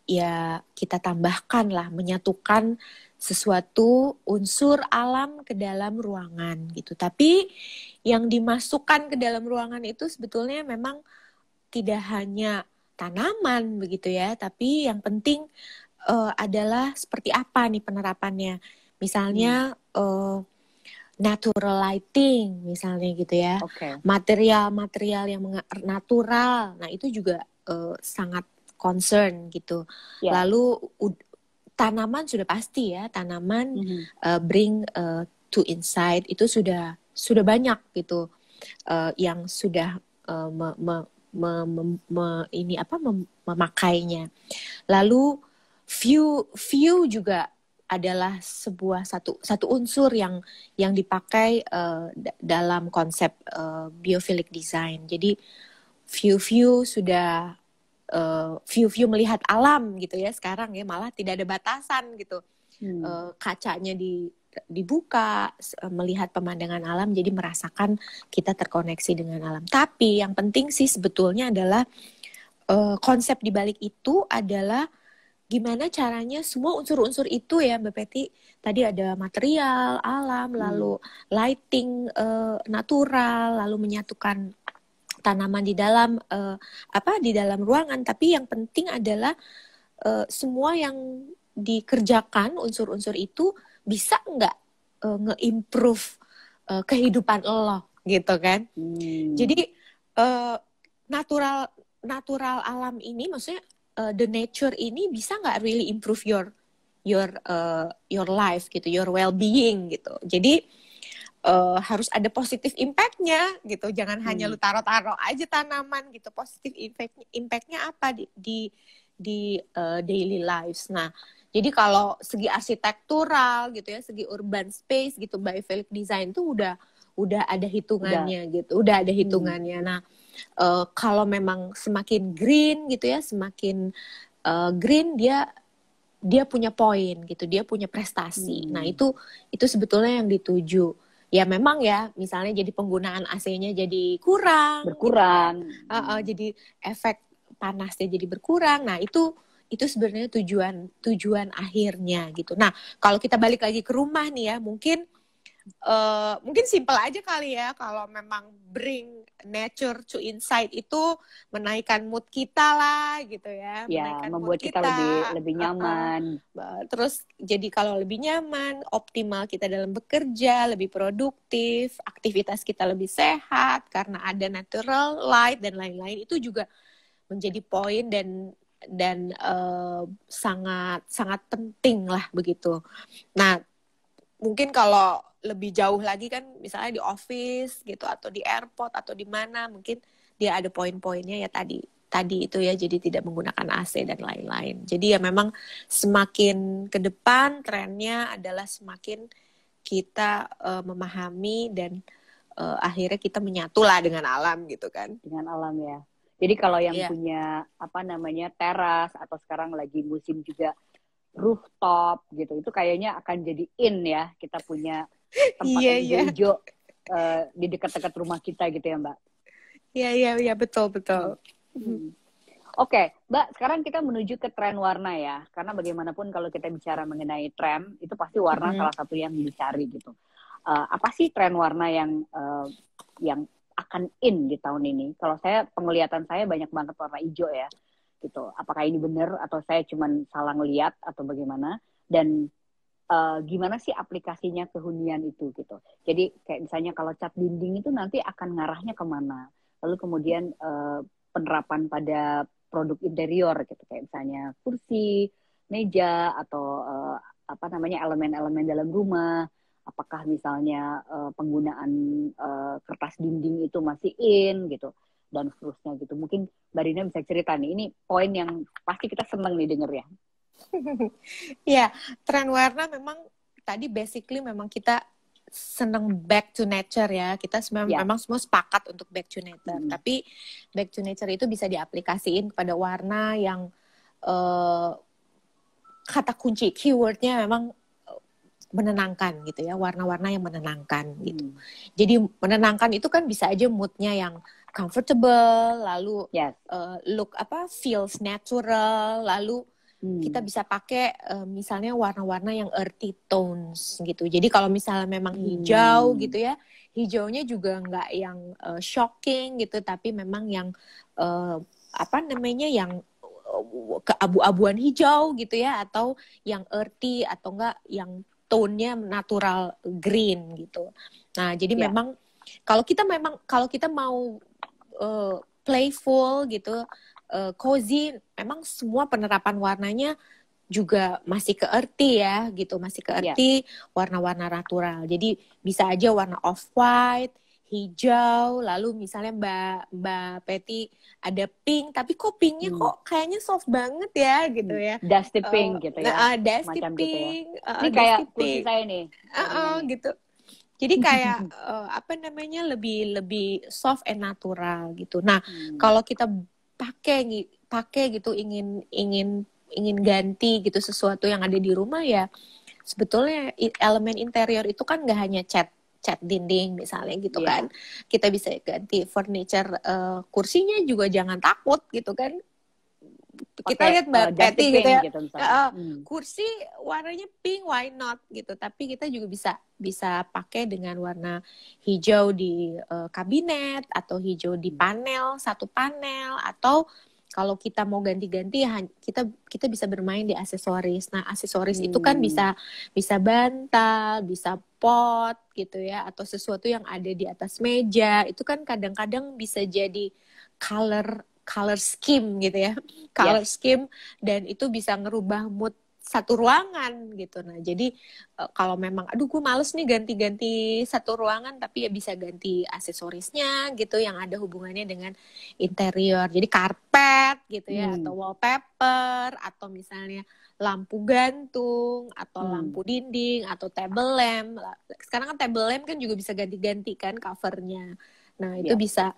ya kita tambahkan lah, menyatukan sesuatu unsur alam ke dalam ruangan gitu. Tapi yang dimasukkan ke dalam ruangan itu sebetulnya memang tidak hanya tanaman begitu ya, tapi yang penting adalah seperti apa nih penerapannya. Misalnya natural lighting misalnya gitu ya. Material-material yang natural. Nah, itu juga sangat concern gitu. Lalu tanaman sudah pasti ya, tanaman bring to inside itu sudah banyak gitu yang sudah memakainya. Lalu view juga adalah satu unsur yang dipakai dalam konsep biophilic design. Jadi view sudah view melihat alam gitu ya sekarang ya, malah tidak ada batasan gitu. Kacanya dibuka, melihat pemandangan alam, jadi merasakan kita terkoneksi dengan alam. Tapi yang penting sih sebetulnya adalah konsep di balik itu adalah gimana caranya semua unsur-unsur itu ya Mbak Peti, tadi ada material, alam, lalu lighting natural, lalu menyatukan tanaman di dalam di dalam ruangan, tapi yang penting adalah semua yang dikerjakan unsur-unsur itu bisa nggak nge-improve kehidupan lo gitu kan. Jadi natural alam ini, maksudnya the nature ini bisa nggak really improve your life gitu, your well-being gitu. Jadi harus ada positive impact-nya gitu. Jangan hanya lu taruh-taruh aja tanaman gitu. Positive impact-nya apa di daily lives. Nah, jadi kalau segi arsitektural gitu ya, segi urban space gitu, by Philips Design tuh udah ada hitungannya gitu. Udah ada hitungannya. Nah, kalau memang semakin green gitu ya, semakin green dia punya poin gitu, dia punya prestasi. Nah, itu sebetulnya yang dituju. Ya memang ya, misalnya jadi penggunaan AC-nya jadi berkurang. Gitu kan. Jadi efek panasnya jadi berkurang. Nah, itu sebenarnya tujuan akhirnya gitu. Nah, kalau kita balik lagi ke rumah nih ya, mungkin simple aja kali ya, kalau memang bring nature to inside itu menaikkan mood kita lah gitu ya, menaikkan membuat mood kita lebih nyaman. Terus jadi kalau lebih nyaman, optimal kita dalam bekerja, lebih produktif, aktivitas kita lebih sehat karena ada natural light dan lain-lain, itu juga menjadi poin dan sangat sangat penting lah begitu. Nah, mungkin kalau lebih jauh lagi kan, misalnya di office gitu atau di airport atau di mana, mungkin dia ada poin-poinnya ya tadi itu ya, jadi tidak menggunakan AC dan lain-lain. Jadi ya memang semakin ke depan trennya adalah semakin kita memahami dan akhirnya kita menyatulah dengan alam gitu kan. Dengan alam ya. Jadi kalau yang punya teras, atau sekarang lagi musim juga rooftop gitu, itu kayaknya akan jadi in ya, kita punya tempat yang hijau di dekat-dekat rumah kita gitu ya Mbak. Iya betul. Oke, Mbak, sekarang kita menuju ke tren warna ya, karena bagaimanapun kalau kita bicara mengenai tren, itu pasti warna salah satu yang dicari gitu. Apa sih tren warna yang akan in di tahun ini? Kalau penglihatan saya banyak banget warna hijau ya gitu. Apakah ini benar atau saya cuman salah ngeliat atau bagaimana? Dan gimana sih aplikasinya ke hunian itu gitu. Jadi kayak misalnya kalau cat dinding itu nanti akan ngarahnya kemana. Lalu kemudian penerapan pada produk interior gitu, kayak misalnya kursi, meja, atau elemen-elemen dalam rumah. Apakah misalnya penggunaan kertas dinding itu masih in gitu, dan seterusnya gitu. Mungkin Mbak Rina bisa cerita nih, ini poin yang pasti kita seneng nih denger ya. Ya, tren warna memang tadi basically memang kita seneng back to nature ya. Kita memang semua sepakat untuk back to nature. Tapi back to nature itu bisa diaplikasiin kepada warna yang kata kunci keywordnya memang menenangkan gitu ya, warna-warna yang menenangkan gitu. Jadi menenangkan itu kan bisa aja moodnya yang comfortable, lalu look feels natural, lalu kita bisa pakai misalnya warna-warna yang earthy tones gitu. Jadi kalau misalnya memang hijau gitu ya, hijaunya juga nggak yang shocking gitu, tapi memang yang yang keabu-abuan hijau gitu ya, atau yang earthy, atau enggak yang tone-nya natural green gitu. Nah, jadi memang kalau kita mau playful gitu, cozy, memang semua penerapan warnanya juga masih ke earthy ya gitu, masih ke earthy, warna-warna natural. Jadi bisa aja warna off-white, hijau, lalu misalnya Mbak Peti ada pink, tapi kok pinknya kok kayaknya soft banget ya gitu ya. Dusty pink gitu ya. Dusty pink. Gitu ya. Ini kayak kursi saya nih. Gitu. Jadi kayak lebih soft and natural gitu. Nah, kalau kita pakai gitu, ingin ganti gitu sesuatu yang ada di rumah ya, sebetulnya elemen interior itu kan nggak hanya cat dinding misalnya gitu kan. Kita bisa ganti furniture, kursinya juga jangan takut gitu kan. kita lihat Mbak ganti Patty pink gitu ya, gitu misalnya. kursi warnanya pink, why not gitu. Tapi kita juga bisa pakai dengan warna hijau di kabinet, atau hijau di panel, satu panel, atau kalau kita mau ganti-ganti kita bisa bermain di aksesoris. Nah, aksesoris itu kan bisa bantal, bisa pot gitu ya, atau sesuatu yang ada di atas meja. Itu kan kadang-kadang bisa jadi color scheme gitu ya. Color scheme, dan itu bisa ngerubah mood satu ruangan gitu. Nah, jadi kalau memang aduh gue males nih ganti-ganti satu ruangan, tapi ya bisa ganti aksesorisnya gitu yang ada hubungannya dengan interior. Jadi karpet gitu ya, atau wallpaper, atau misalnya lampu gantung, atau lampu dinding, atau table lamp. Sekarang kan table lamp kan juga bisa ganti-ganti kan covernya. Nah, itu bisa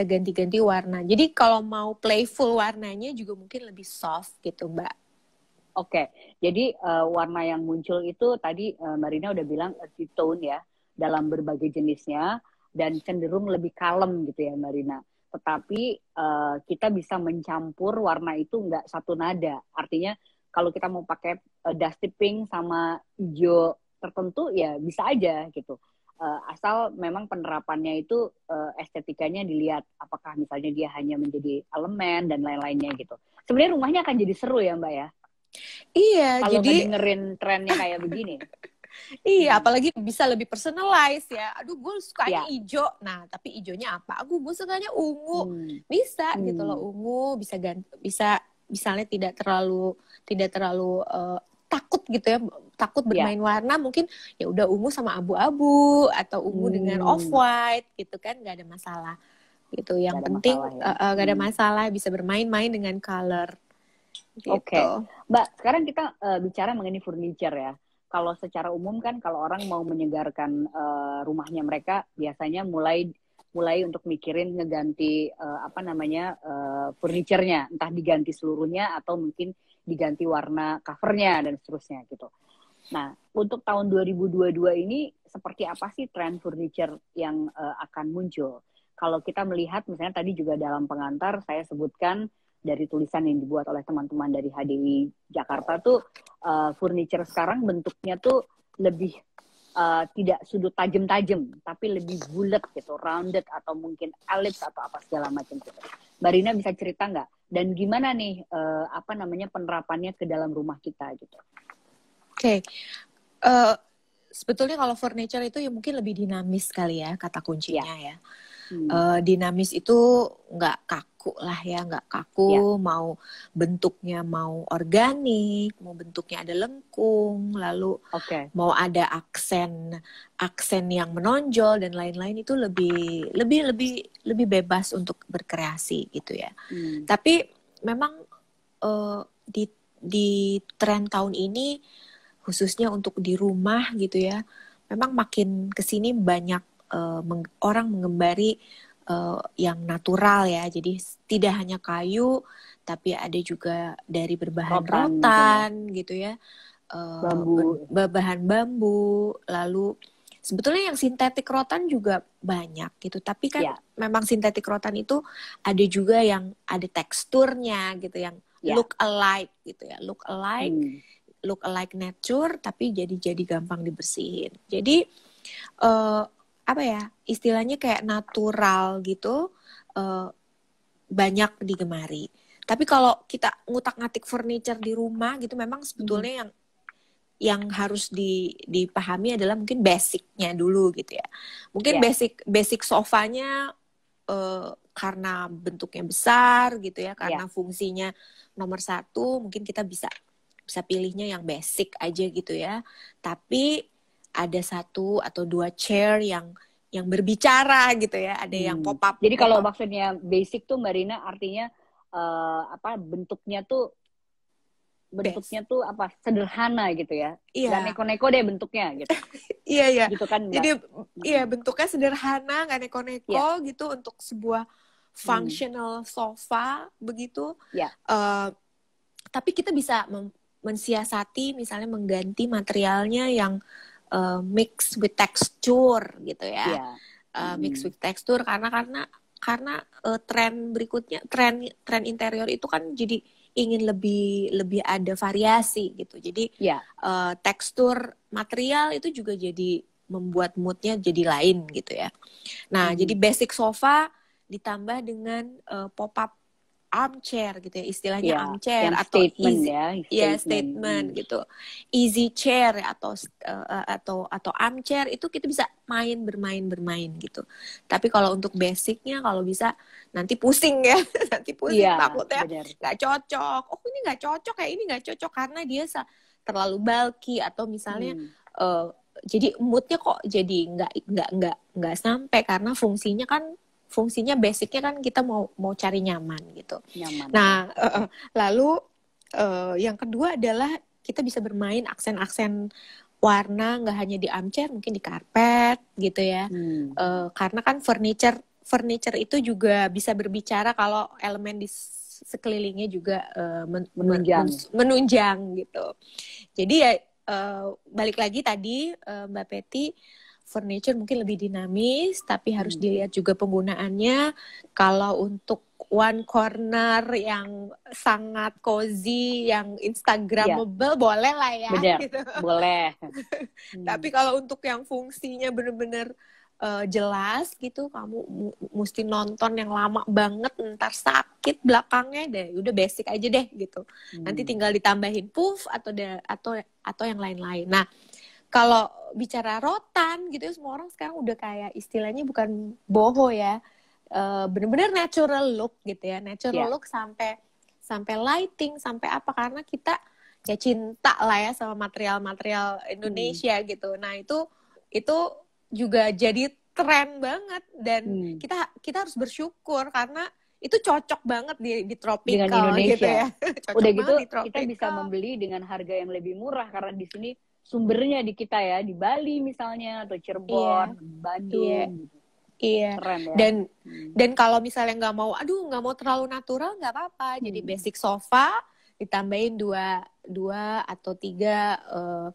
ganti-ganti warna. Jadi kalau mau playful warnanya juga mungkin lebih soft gitu, Mbak. Oke, jadi warna yang muncul itu tadi Mbak Rina udah bilang earthy tone ya, dalam berbagai jenisnya, dan cenderung lebih kalem gitu ya Mbak Rina. Tetapi kita bisa mencampur warna itu nggak satu nada. Artinya kalau kita mau pakai dusty pink sama hijau tertentu ya bisa aja gitu. Asal memang penerapannya itu estetikanya dilihat apakah misalnya dia hanya menjadi elemen dan lain-lainnya gitu. Sebenarnya rumahnya akan jadi seru ya Mbak ya. Iya, kalau jadi dengerin trennya kayak begini. Iya, apalagi bisa lebih personalize ya. Aduh, gue sukanya hijau. Nah, tapi hijaunya apa? Gue sukanya ungu. Bisa gitu loh, ungu bisa misalnya tidak terlalu takut gitu ya, takut bermain warna, mungkin ya udah ungu sama abu-abu, atau ungu dengan off white gitu kan, nggak ada masalah gitu. Yang penting nggak ada masalah, bisa bermain-main dengan color. Gitu. Oke, Mbak, sekarang kita bicara mengenai furniture ya. Kalau secara umum kan kalau orang mau menyegarkan rumahnya mereka biasanya mulai untuk mikirin ngeganti furniture-nya, entah diganti seluruhnya atau mungkin diganti warna covernya dan seterusnya gitu. Nah, untuk tahun 2022 ini seperti apa sih tren furniture yang akan muncul? Kalau kita melihat misalnya tadi juga dalam pengantar saya sebutkan dari tulisan yang dibuat oleh teman-teman dari HDI Jakarta tuh furniture sekarang bentuknya tuh lebih tidak sudut tajam-tajam, tapi lebih bulat gitu, rounded atau mungkin ellipse atau apa segala macam gitu. Mbak Rina bisa cerita nggak? Dan gimana nih penerapannya ke dalam rumah kita gitu? Oke. Sebetulnya kalau furniture itu ya mungkin lebih dinamis kali ya, kata kuncinya ya. Dinamis itu nggak kaku lah ya, nggak kaku, mau bentuknya mau organik, mau bentuknya ada lengkung, lalu mau ada aksen yang menonjol dan lain-lain, itu lebih bebas untuk berkreasi gitu ya. Tapi memang di tren tahun ini khususnya untuk di rumah gitu ya, memang makin kesini banyak orang mengembari yang natural ya, jadi tidak hanya kayu tapi ada juga dari berbahan rotan gitu ya, bahan bambu, lalu sebetulnya yang sintetik rotan juga banyak gitu, tapi kan memang sintetik rotan itu ada juga yang ada teksturnya gitu, yang look alike gitu ya, look alike nature tapi jadi gampang dibersihin. Jadi istilahnya kayak natural gitu, banyak digemari. Tapi kalau kita ngutak-ngatik furniture di rumah gitu, memang sebetulnya yang harus dipahami adalah mungkin basicnya dulu gitu ya. Mungkin basic sofanya karena bentuknya besar gitu ya, karena fungsinya nomor 1, mungkin kita bisa pilihnya yang basic aja gitu ya. Tapi ada 1 atau 2 chair yang berbicara gitu ya, ada yang pop up. Jadi kalau maksudnya basic tuh Mbak Rina artinya bentuknya tuh apa, sederhana gitu ya. Gak neko-neko deh bentuknya gitu. Iya. Gitu kan. Jadi bentuknya sederhana, gak neko-neko gitu, untuk sebuah functional sofa begitu. Tapi kita bisa mensiasati, misalnya mengganti materialnya yang mix with texture gitu ya. Mix with texture karena tren berikutnya, tren interior itu kan jadi ingin lebih ada variasi gitu. Jadi tekstur material itu juga jadi membuat moodnya jadi lain gitu ya. Nah, jadi basic sofa ditambah dengan pop-up armchair gitu ya, istilahnya armchair atau statement easy, statement gitu, easy chair atau armchair itu kita bisa bermain gitu. Tapi kalau untuk basicnya kalau bisa nanti pusing ya, nanti pusing takutnya nggak cocok. Oh ini nggak cocok ya, ini nggak cocok karena dia terlalu bulky atau misalnya jadi moodnya kok jadi nggak sampai karena fungsinya basicnya kan kita mau cari nyaman gitu. Nah, lalu yang kedua adalah kita bisa bermain aksen-aksen warna nggak hanya di armchair, mungkin di karpet gitu ya. Karena kan furniture itu juga bisa berbicara kalau elemen di sekelilingnya juga menunjang gitu. Jadi ya balik lagi tadi Mbak Peti, furniture mungkin lebih dinamis, tapi harus dilihat juga penggunaannya. Kalau untuk one corner yang sangat cozy, yang instagramable, boleh lah ya. Benar, gitu. Boleh. Tapi kalau untuk yang fungsinya benar-benar jelas gitu, kamu mesti nonton yang lama banget, ntar sakit belakangnya deh. Udah basic aja deh gitu. Nanti tinggal ditambahin puff atau yang lain-lain. Nah, kalau bicara rotan gitu ya, semua orang sekarang udah kayak istilahnya bukan boho ya, bener-bener natural look gitu ya, natural look sampai lighting, sampai apa, karena kita ya cinta lah ya sama material Indonesia gitu. Nah itu juga jadi tren banget dan kita harus bersyukur karena itu cocok banget di tropical dengan Indonesia gitu ya. Udah gitu kita bisa membeli dengan harga yang lebih murah karena di sini sumbernya di kita ya, di Bali misalnya atau Cirebon, Bandung gitu. Iya. Keren ya. Dan kalau misalnya nggak mau terlalu natural nggak apa-apa. Jadi basic sofa ditambahin dua atau 3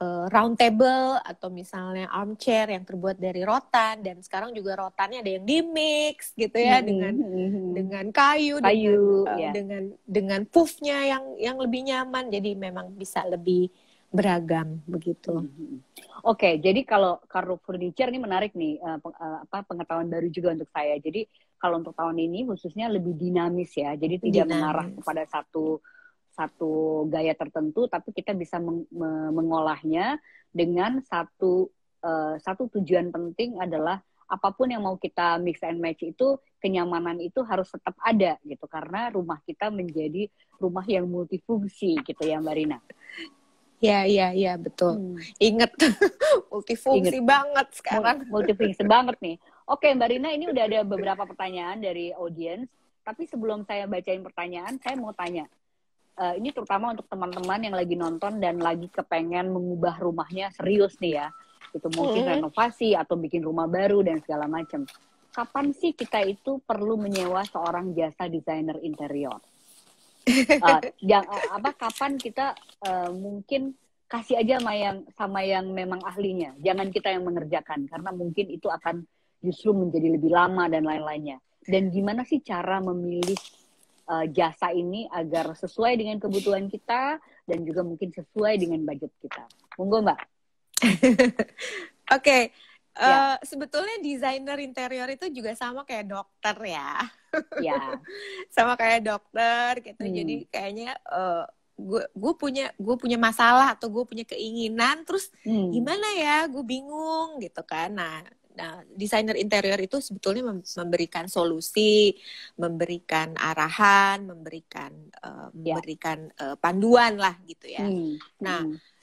round table atau misalnya armchair yang terbuat dari rotan, dan sekarang juga rotannya ada yang di mix gitu ya dengan kayu dengan puffnya yang lebih nyaman, jadi memang bisa lebih beragam begitu. Oke, jadi kalau furniture ini menarik nih, pengetahuan baru juga untuk saya. Jadi kalau untuk tahun ini khususnya lebih dinamis ya, jadi tidak mengarah kepada satu gaya tertentu, tapi kita bisa mengolahnya dengan satu tujuan penting adalah apapun yang mau kita mix and match itu, kenyamanan itu harus tetap ada gitu, karena rumah kita menjadi rumah yang multifungsi gitu ya Mbak Rina. Iya betul. Ingat multifungsi banget sekarang. Multifungsi banget nih. Oke Mbak Rina, ini udah ada beberapa pertanyaan dari audiens, tapi sebelum saya bacain pertanyaan, saya mau tanya. Ini terutama untuk teman-teman yang lagi nonton dan lagi kepengen mengubah rumahnya serius nih ya. Itu mungkin renovasi atau bikin rumah baru dan segala macam. Kapan sih kita itu perlu menyewa seorang jasa desainer interior? Kapan kita mungkin kasih aja sama yang memang ahlinya. Jangan kita yang mengerjakan, karena mungkin itu akan justru menjadi lebih lama dan lain-lainnya. Dan gimana sih cara memilih jasa ini agar sesuai dengan kebutuhan kita dan juga mungkin sesuai dengan budget kita? Monggo Mbak. Oke. Sebetulnya desainer interior itu juga sama kayak dokter ya. Sama kayak dokter gitu. Jadi kayaknya gue punya masalah atau gue punya keinginan, terus gimana ya, gue bingung gitu kan. Nah, desainer interior itu sebetulnya memberikan solusi, memberikan arahan, memberikan panduan lah gitu ya.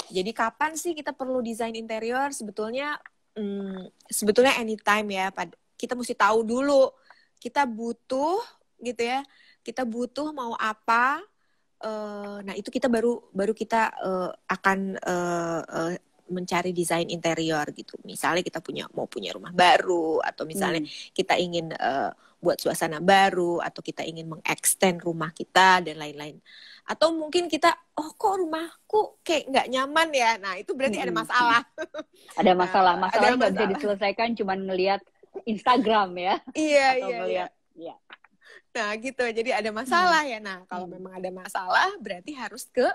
Jadi kapan sih kita perlu desain interior? Sebetulnya anytime ya. Kita mesti tahu dulu kita butuh gitu ya. Kita butuh mau apa? Nah itu kita baru kita akan mencari desain interior gitu. Misalnya kita mau punya rumah baru, atau misalnya kita ingin buat suasana baru, atau kita ingin mengextend rumah kita dan lain-lain. Atau mungkin kita, kok rumahku kayak nggak nyaman ya. Nah itu berarti ada masalah. Ada masalah. Masalahnya nggak bisa diselesaikan cuman ngelihat Instagram ya. Iya. Nah gitu, jadi ada masalah ya. Nah kalau memang ada masalah berarti harus ke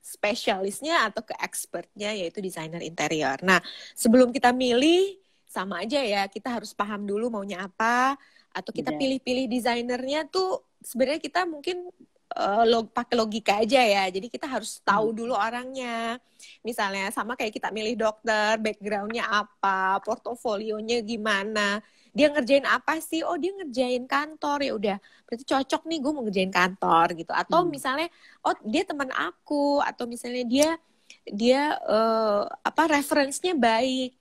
spesialisnya atau ke expertnya, yaitu desainer interior. Nah sebelum kita milih, sama aja ya, kita harus paham dulu maunya apa, atau kita pilih-pilih desainernya tuh sebenarnya kita mungkin pakai logika aja ya. Jadi kita harus tahu dulu orangnya. Misalnya sama kayak kita milih dokter, backgroundnya apa, portofolionya gimana, dia ngerjain apa sih? Oh dia ngerjain kantor, ya udah berarti cocok nih gue mau ngerjain kantor gitu. Atau misalnya oh dia teman aku, atau misalnya dia referensinya baik.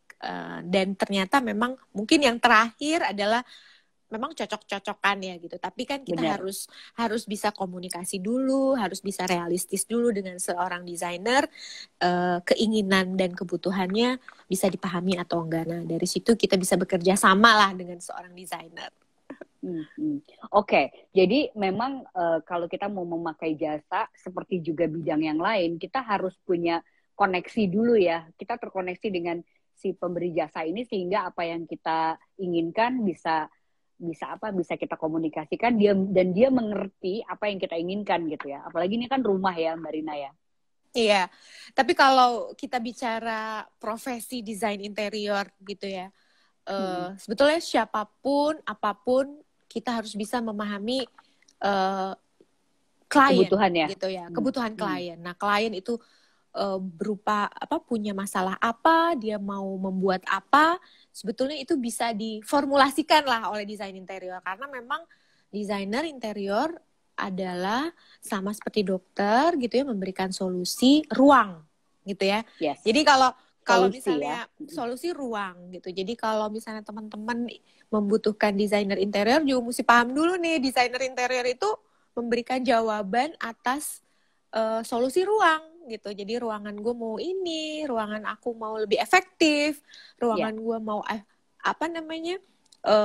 Dan ternyata memang mungkin yang terakhir adalah memang cocok-cocokan ya gitu. Tapi kan kita harus bisa komunikasi dulu, harus bisa realistis dulu dengan seorang desainer, keinginan dan kebutuhannya bisa dipahami atau enggak. Nah dari situ kita bisa bekerja sama lah dengan seorang desainer. Oke, jadi memang kalau kita mau memakai jasa seperti juga bidang yang lain, kita harus punya koneksi dulu ya. Kita terkoneksi dengan si pemberi jasa ini sehingga apa yang kita inginkan bisa kita komunikasikan dan dia mengerti apa yang kita inginkan gitu ya. Apalagi ini kan rumah ya Mbak Rina ya. Iya, tapi kalau kita bicara profesi desain interior gitu ya, sebetulnya siapapun, apapun, kita harus bisa memahami klien, kebutuhan ya, gitu ya, kebutuhan klien. Nah, klien itu berupa punya masalah apa, dia mau membuat apa, sebetulnya itu bisa diformulasikan lah oleh desain interior, karena memang desainer interior adalah sama seperti dokter gitu ya, memberikan solusi ruang gitu ya. Jadi kalau misalnya solusi ruang gitu. Jadi kalau misalnya teman-teman membutuhkan desainer interior juga mesti paham dulu nih, desainer interior itu memberikan jawaban atas solusi ruang gitu. Jadi ruangan gue mau ini, ruangan aku mau lebih efektif, ruangan gue mau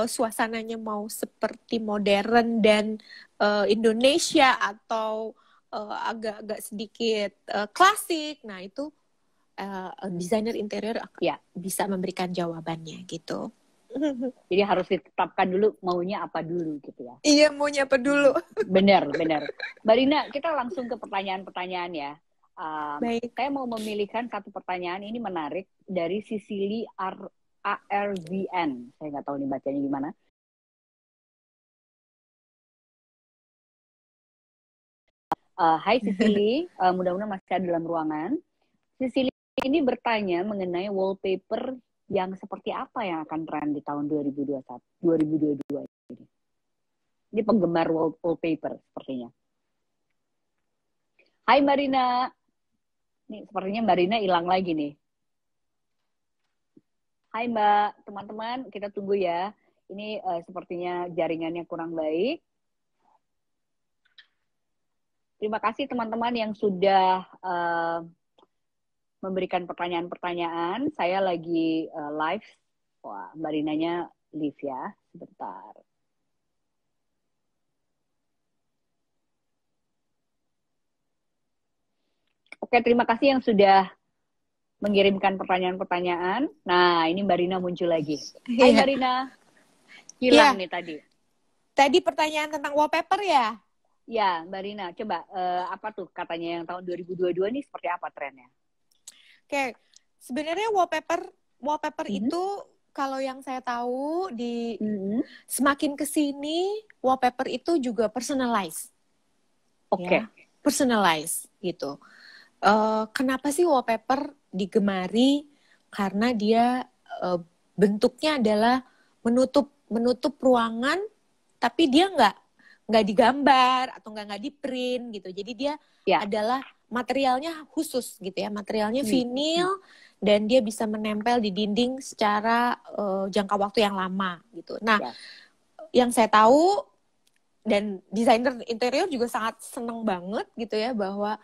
suasananya mau seperti modern dan Indonesia atau agak-agak sedikit klasik. Nah itu desainer interior bisa memberikan jawabannya gitu. Jadi harus ditetapkan dulu maunya apa dulu gitu ya. Iya, maunya apa dulu. Benar. Mbak Rina, kita langsung ke pertanyaan-pertanyaan ya. Baik. Saya mau memilihkan satu pertanyaan, ini menarik, dari Sisili ARVN. Saya nggak tahu nih bacanya gimana. Hai Sisili, mudah-mudahan masih ada dalam ruangan. Sisili ini bertanya mengenai wallpaper yang seperti apa yang akan tren di tahun 2022 ini. Ini penggemar wallpaper sepertinya. Hai Mbak Rina. Nih, sepertinya Mbak Rina hilang lagi nih. Hai Mbak, teman-teman, kita tunggu ya. Ini sepertinya jaringannya kurang baik. Terima kasih teman-teman yang sudah memberikan pertanyaan-pertanyaan. Saya lagi live. Wah, Mbak Rinanya live ya. Sebentar. Oke, terima kasih yang sudah mengirimkan pertanyaan-pertanyaan. Nah, ini Mbak Rina muncul lagi. Hai Mbak Rina. Hilang nih tadi. Tadi pertanyaan tentang wallpaper ya? Ya, Mbak Rina. Coba, apa tuh katanya yang tahun 2022 ini seperti apa trennya? Oke, sebenarnya wallpaper itu kalau yang saya tahu semakin kesini wallpaper itu juga personalized. Oke. Ya, personalized gitu. Kenapa sih wallpaper digemari? Karena dia bentuknya adalah menutup ruangan, tapi dia nggak digambar atau nggak di print gitu. Jadi dia adalah materialnya khusus gitu ya, materialnya vinil dan dia bisa menempel di dinding secara jangka waktu yang lama gitu. Nah, yang saya tahu dan desainer interior juga sangat seneng banget gitu ya bahwa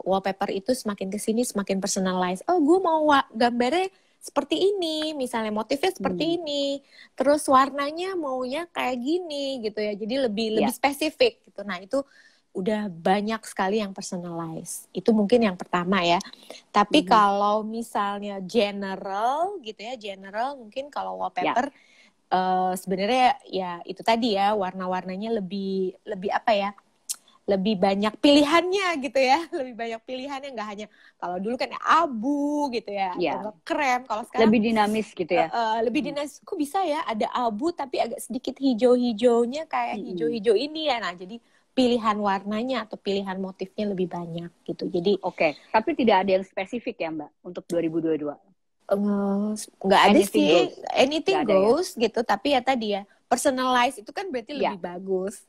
wallpaper itu semakin kesini semakin personalized. Oh, gue mau gambarnya seperti ini, misalnya motifnya seperti ini, terus warnanya maunya kayak gini gitu ya. Jadi lebih spesifik gitu. Nah itu udah banyak sekali yang personalized. Itu mungkin yang pertama ya. Tapi kalau misalnya general gitu ya, general mungkin kalau wallpaper sebenarnya ya itu tadi ya, warna-warnanya lebih apa ya, lebih banyak pilihannya gitu ya, lebih banyak pilihannya, nggak hanya kalau dulu kan abu gitu ya, atau nggak krem. Kalau sekarang lebih dinamis gitu ya. Lebih dinamis. Kok bisa ya ada abu tapi agak sedikit hijau-hijaunya kayak hijau-hijau ini ya. Nah, jadi pilihan warnanya atau pilihan motifnya lebih banyak gitu. Jadi tapi tidak ada yang spesifik ya Mbak untuk 2022. Nggak ada Anything sih, goes. anything Nggak ada goes gitu. Tapi ya tadi ya, personalize itu kan berarti lebih bagus.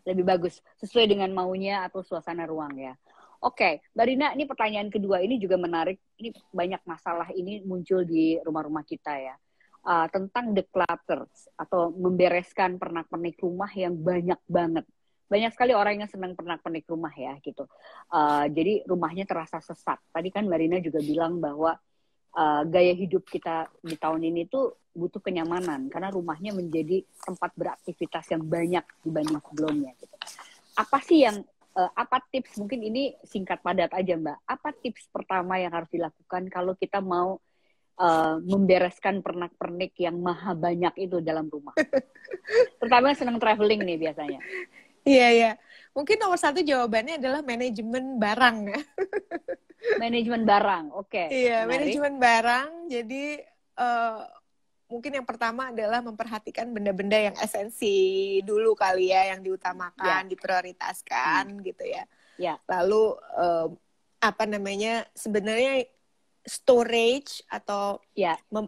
Lebih bagus sesuai dengan maunya atau suasana ruang ya. Oke, Mbak Rina, ini pertanyaan kedua ini juga menarik. Ini banyak masalah ini muncul di rumah-rumah kita ya. Tentang declutter atau membereskan pernak-pernik rumah yang banyak banget. Banyak sekali orang yang senang pernak-pernik rumah ya gitu. Jadi rumahnya terasa sesat. Tadi kan Mbak Rina juga bilang bahwa gaya hidup kita di tahun ini tuh butuh kenyamanan karena rumahnya menjadi tempat beraktivitas yang banyak dibanding sebelumnya gitu. Apa sih yang apa tips, mungkin ini singkat padat aja Mbak, apa tips pertama yang harus dilakukan kalau kita mau membereskan pernak-pernik yang maha banyak itu dalam rumah? Terutama yang senang traveling nih biasanya. Iya. Mungkin nomor 1 jawabannya adalah manajemen barang ya. Manajemen barang, oke. Iya, manajemen barang. Jadi mungkin yang pertama adalah memperhatikan benda-benda yang esensi dulu kali ya, yang diutamakan, diprioritaskan gitu ya. Lalu sebenarnya storage atau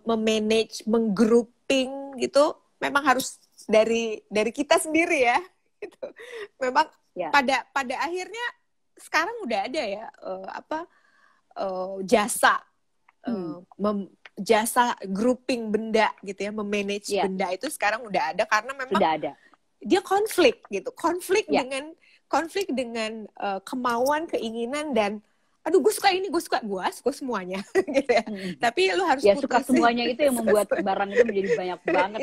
memanage, menggrouping gitu memang harus dari kita sendiri ya. Gitu. Memang pada akhirnya sekarang udah ada ya jasa jasa grouping benda gitu ya, memanage benda itu sekarang udah ada karena memang sudah ada. Dia konflik dengan kemauan, keinginan dan aduh gue suka ini, gue suka semuanya gitu ya. Tapi lu harus suka semuanya itu yang membuat barang itu menjadi banyak banget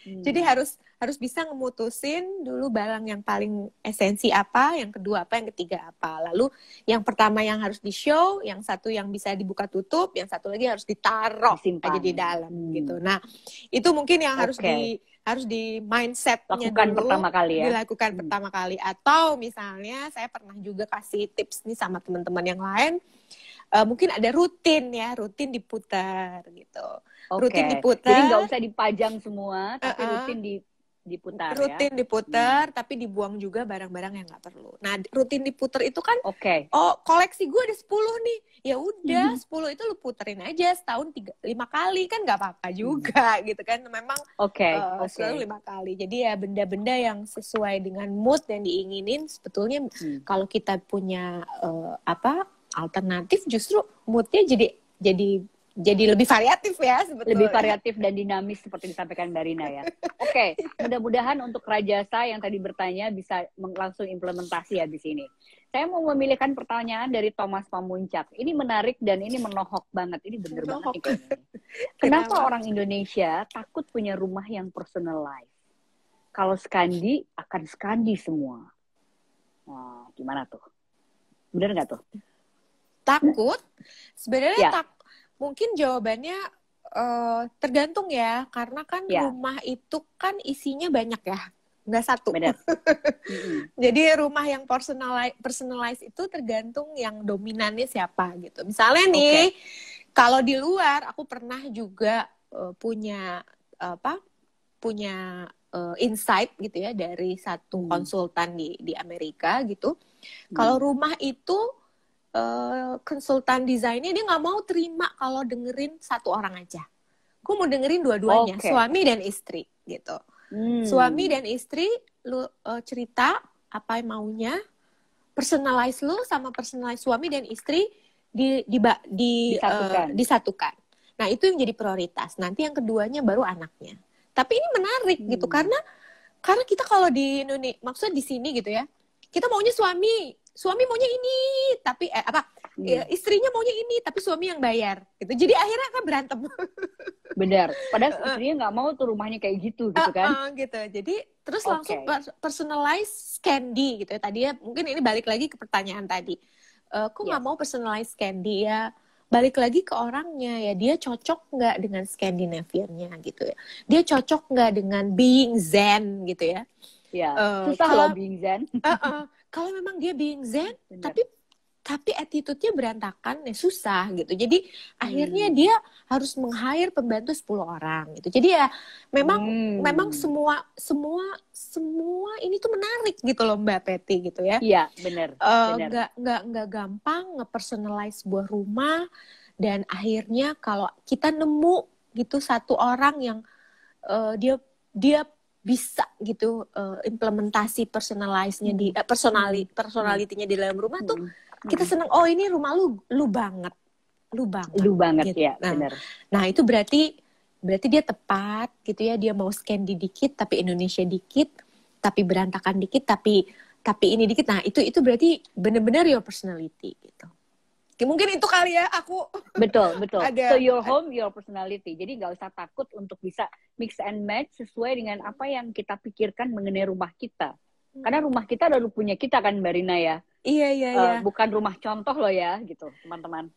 Jadi harus bisa ngemutusin dulu barang yang paling esensi apa, yang kedua apa, yang ketiga apa. Lalu yang pertama yang harus di-show, yang satu yang bisa dibuka tutup, yang satu lagi harus ditaruh aja di dalam gitu. Nah, itu mungkin yang harus di mindset-nya dulu dilakukan pertama kali. Atau misalnya saya pernah juga kasih tips nih sama teman-teman yang lain, mungkin ada rutin diputar gitu. Rutin diputar. Jadi nggak usah dipajang semua, tapi rutin diputar. Rutin diputar, tapi dibuang juga barang-barang yang nggak perlu. Nah, rutin diputar itu kan, koleksi gue ada 10 nih. Ya udah, 10 itu lu puterin aja setahun 5 kali kan nggak apa-apa juga gitu kan. Memang selalu 5 kali. Jadi ya benda-benda yang sesuai dengan mood yang diinginin sebetulnya kalau kita punya alternatif justru moodnya jadi lebih variatif ya sebetulnya. Lebih variatif dan dinamis seperti disampaikan Mbak Rina ya. Mudah-mudahan untuk Rajasa yang tadi bertanya bisa langsung implementasi ya di sini. Saya mau memilihkan pertanyaan dari Thomas Pamuncak. Ini menarik dan ini menohok banget. Ini bener banget nih. Kenapa orang Indonesia takut punya rumah yang personalized? Kalau Skandi akan Skandi semua. Nah, gimana tuh? Bener nggak tuh? Takut? Sebenarnya mungkin jawabannya tergantung ya, karena kan rumah itu kan isinya banyak ya, nggak satu. Jadi rumah yang personalized itu tergantung yang dominannya siapa gitu. Misalnya nih, kalau di luar aku pernah juga punya insight gitu ya dari satu konsultan di Amerika gitu. Kalau rumah itu konsultan desainnya dia nggak mau terima kalau dengerin satu orang aja. Gue mau dengerin dua-duanya, suami dan istri gitu. Suami dan istri lu cerita apa yang maunya, personalize lu sama personalize suami dan istri disatukan. Nah, itu yang jadi prioritas. Nanti yang keduanya baru anaknya. Tapi ini menarik gitu karena kita kalau di Indonesia, maksudnya di sini gitu ya, kita maunya suami maunya ini, tapi istrinya maunya ini, tapi suami yang bayar gitu. Jadi akhirnya kan berantem. Benar. Padahal istrinya nggak mau tuh rumahnya kayak gitu kan? Gitu. Jadi terus langsung personalize Candy gitu ya. Tadi ya mungkin ini balik lagi ke pertanyaan tadi. Kok nggak mau personalize Candy ya? balik lagi ke orangnya ya, dia cocok nggak dengan Scandinavian-nya gitu ya, dia cocok nggak dengan being zen gitu ya. Ya, susah Kalau loh being zen. kalau memang dia being zen, Bener. tapi attitude-nya berantakan ya susah gitu. Jadi akhirnya dia harus meng-hire pembantu 10 orang gitu. Jadi ya memang semua ini tuh menarik gitu loh Mbak Peti gitu ya. Iya, benar. Nggak gampang nge-personalize sebuah rumah, dan akhirnya kalau kita nemu gitu satu orang yang dia bisa gitu implementasi personalize-nya di personality-nya di dalam rumah tuh kita seneng. Oh, ini rumah lu banget gitu. Ya, benar. Nah itu berarti dia tepat gitu ya, dia mau Scandi dikit tapi Indonesia dikit, tapi berantakan dikit tapi ini dikit. Nah itu berarti benar-benar your personality gitu. Mungkin itu kali ya aku. Betul. So your home, your personality. Jadi nggak usah takut untuk bisa mix and match sesuai dengan apa yang kita pikirkan mengenai rumah kita. Karena rumah kita udah punya kita kan Mbak Rina ya. Iya. Bukan rumah contoh loh ya gitu teman-teman.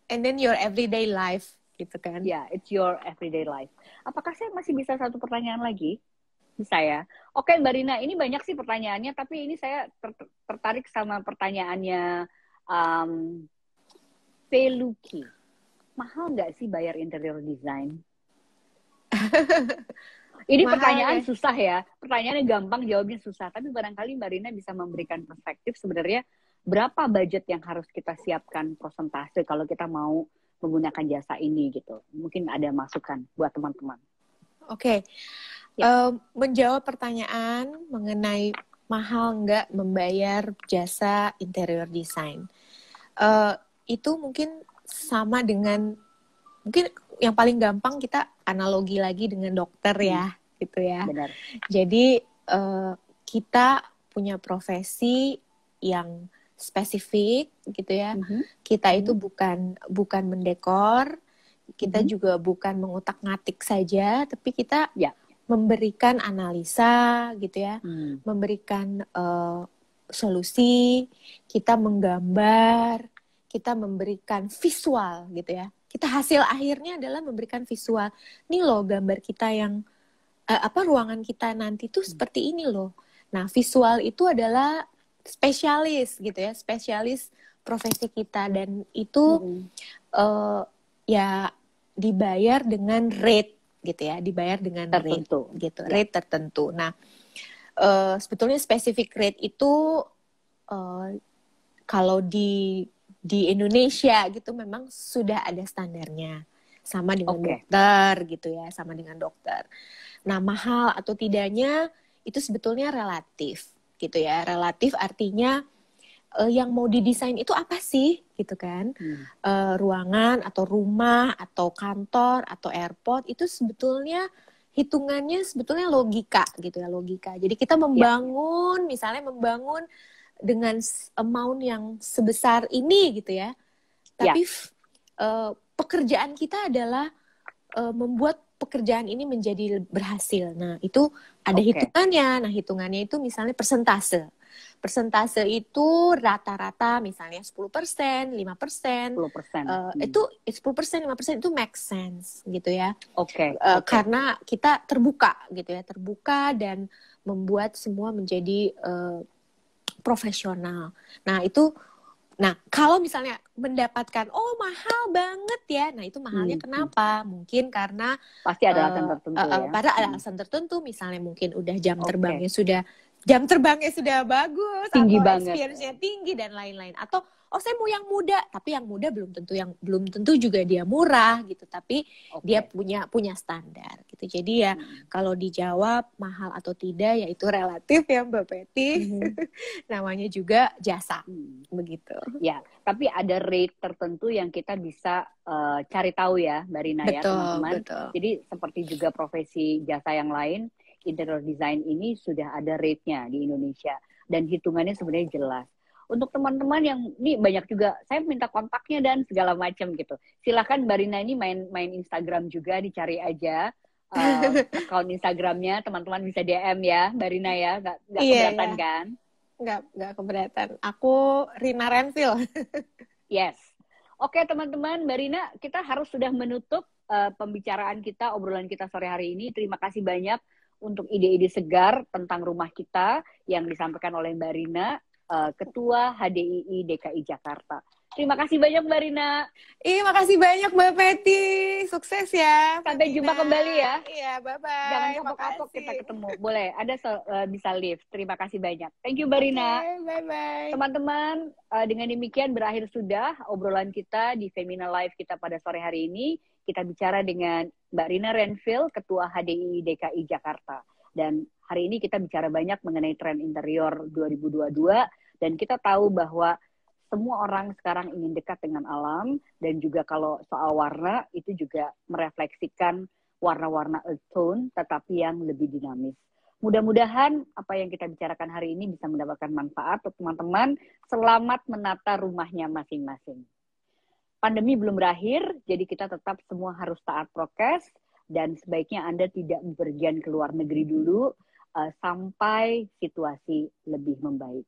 And then your everyday life gitu kan. Ya, it's your everyday life. Apakah saya masih bisa satu pertanyaan lagi? Bisa ya. Oke Mbak Rina, ini banyak sih pertanyaannya, tapi ini saya tertarik sama pertanyaannya Feluki. Mahal nggak sih bayar interior design? Ini mahal, pertanyaan ya? Susah ya. Pertanyaannya gampang, jawabnya susah. Tapi barangkali Mbak Rina bisa memberikan perspektif sebenarnya berapa budget yang harus kita siapkan persentase kalau kita mau menggunakan jasa ini gitu. Mungkin ada masukan buat teman-teman. Oke. Ya. Menjawab pertanyaan mengenai mahal nggak membayar jasa interior design. Itu mungkin sama dengan, mungkin yang paling gampang kita analogi lagi dengan dokter ya, gitu ya. Benar. Jadi kita punya profesi yang spesifik gitu ya. Kita itu bukan mendekor, kita juga bukan mengutak-ngatik saja, tapi kita memberikan analisa gitu ya, memberikan solusi, kita menggambar, kita memberikan visual gitu ya. Kita hasil akhirnya adalah memberikan visual. Nih loh gambar kita yang ruangan kita nanti tuh seperti ini loh. Nah, visual itu adalah spesialis gitu ya, spesialis profesi kita, dan itu ya dibayar dengan rate gitu ya, dibayar dengan tertentu rate gitu, rate tertentu. Nah, sebetulnya specific rate itu kalau di Indonesia gitu memang sudah ada standarnya, sama dengan dokter gitu ya, sama dengan dokter. Nah, mahal atau tidaknya itu sebetulnya relatif gitu ya. Relatif artinya yang mau didesain itu apa sih gitu kan. Ruangan atau rumah atau kantor atau airport itu sebetulnya hitungannya sebetulnya logika gitu ya, logika. Jadi kita membangun misalnya membangun dengan amount yang sebesar ini gitu ya, tapi pekerjaan kita adalah membuat pekerjaan ini menjadi berhasil. Nah itu ada hitungannya. Nah hitungannya itu misalnya persentase. Persentase itu rata-rata misalnya 10%, 5%. 10%. Itu 10%, 5% itu make sense gitu ya. Karena kita terbuka gitu ya, terbuka dan membuat semua menjadi profesional. Nah itu, kalau misalnya mendapatkan mahal banget ya, nah itu mahalnya kenapa? Mungkin karena pasti ada alasan tertentu ya. Pada alasan tertentu, misalnya mungkin udah jam terbangnya sudah bagus, tinggi atau banget, experience-nya tinggi dan lain-lain, atau saya mau yang muda, tapi yang muda belum tentu juga dia murah gitu, tapi dia punya standar gitu. Jadi ya kalau dijawab mahal atau tidak ya itu relatif ya Mbak Peti. Namanya juga jasa begitu. Ya, tapi ada rate tertentu yang kita bisa cari tahu ya Mbak Rina ya teman-teman. Betul. Jadi seperti juga profesi jasa yang lain, interior design ini sudah ada rate-nya di Indonesia dan hitungannya sebenarnya jelas. Untuk teman-teman yang ini banyak juga, saya minta kontaknya dan segala macam gitu. Silakan Mbak Rina ini main Instagram juga, dicari aja akun Instagramnya, teman-teman bisa DM ya Mbak Rina ya, nggak keberatan kan? Nggak keberatan. Aku Rina Renvil. Yes. Oke teman-teman, Mbak Rina, kita harus sudah menutup pembicaraan kita, obrolan kita sore hari ini. Terima kasih banyak untuk ide-ide segar tentang rumah kita yang disampaikan oleh Mbak Rina, Ketua HDII DKI Jakarta. Terima kasih banyak Mbak Rina. Makasih banyak Mbak Peti. Sukses ya. Sampai jumpa kembali ya. Iya, bye-bye. Jangan kapok-kapok kita ketemu. Boleh, ada bisa live. Terima kasih banyak. Thank you Mbak Rina. Bye-bye. Teman-teman, dengan demikian berakhir sudah obrolan kita di Femina Live kita pada sore hari ini. Kita bicara dengan Mbak Rina Renville, Ketua HDII DKI Jakarta. Dan hari ini kita bicara banyak mengenai tren interior 2022. Dan kita tahu bahwa semua orang sekarang ingin dekat dengan alam, dan juga kalau soal warna itu juga merefleksikan warna-warna earth tone tetapi yang lebih dinamis. Mudah-mudahan apa yang kita bicarakan hari ini bisa mendapatkan manfaat untuk teman-teman. Selamat menata rumahnya masing-masing. Pandemi belum berakhir, jadi kita tetap semua harus taat prokes, dan sebaiknya Anda tidak bepergian ke luar negeri dulu sampai situasi lebih membaik.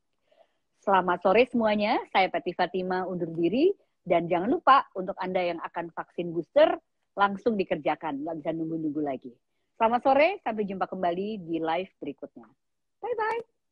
Selamat sore semuanya, saya Peti Fatima undur diri, dan jangan lupa untuk Anda yang akan vaksin booster, langsung dikerjakan, nggak bisa nunggu-nunggu lagi. Selamat sore, sampai jumpa kembali di live berikutnya. Bye-bye.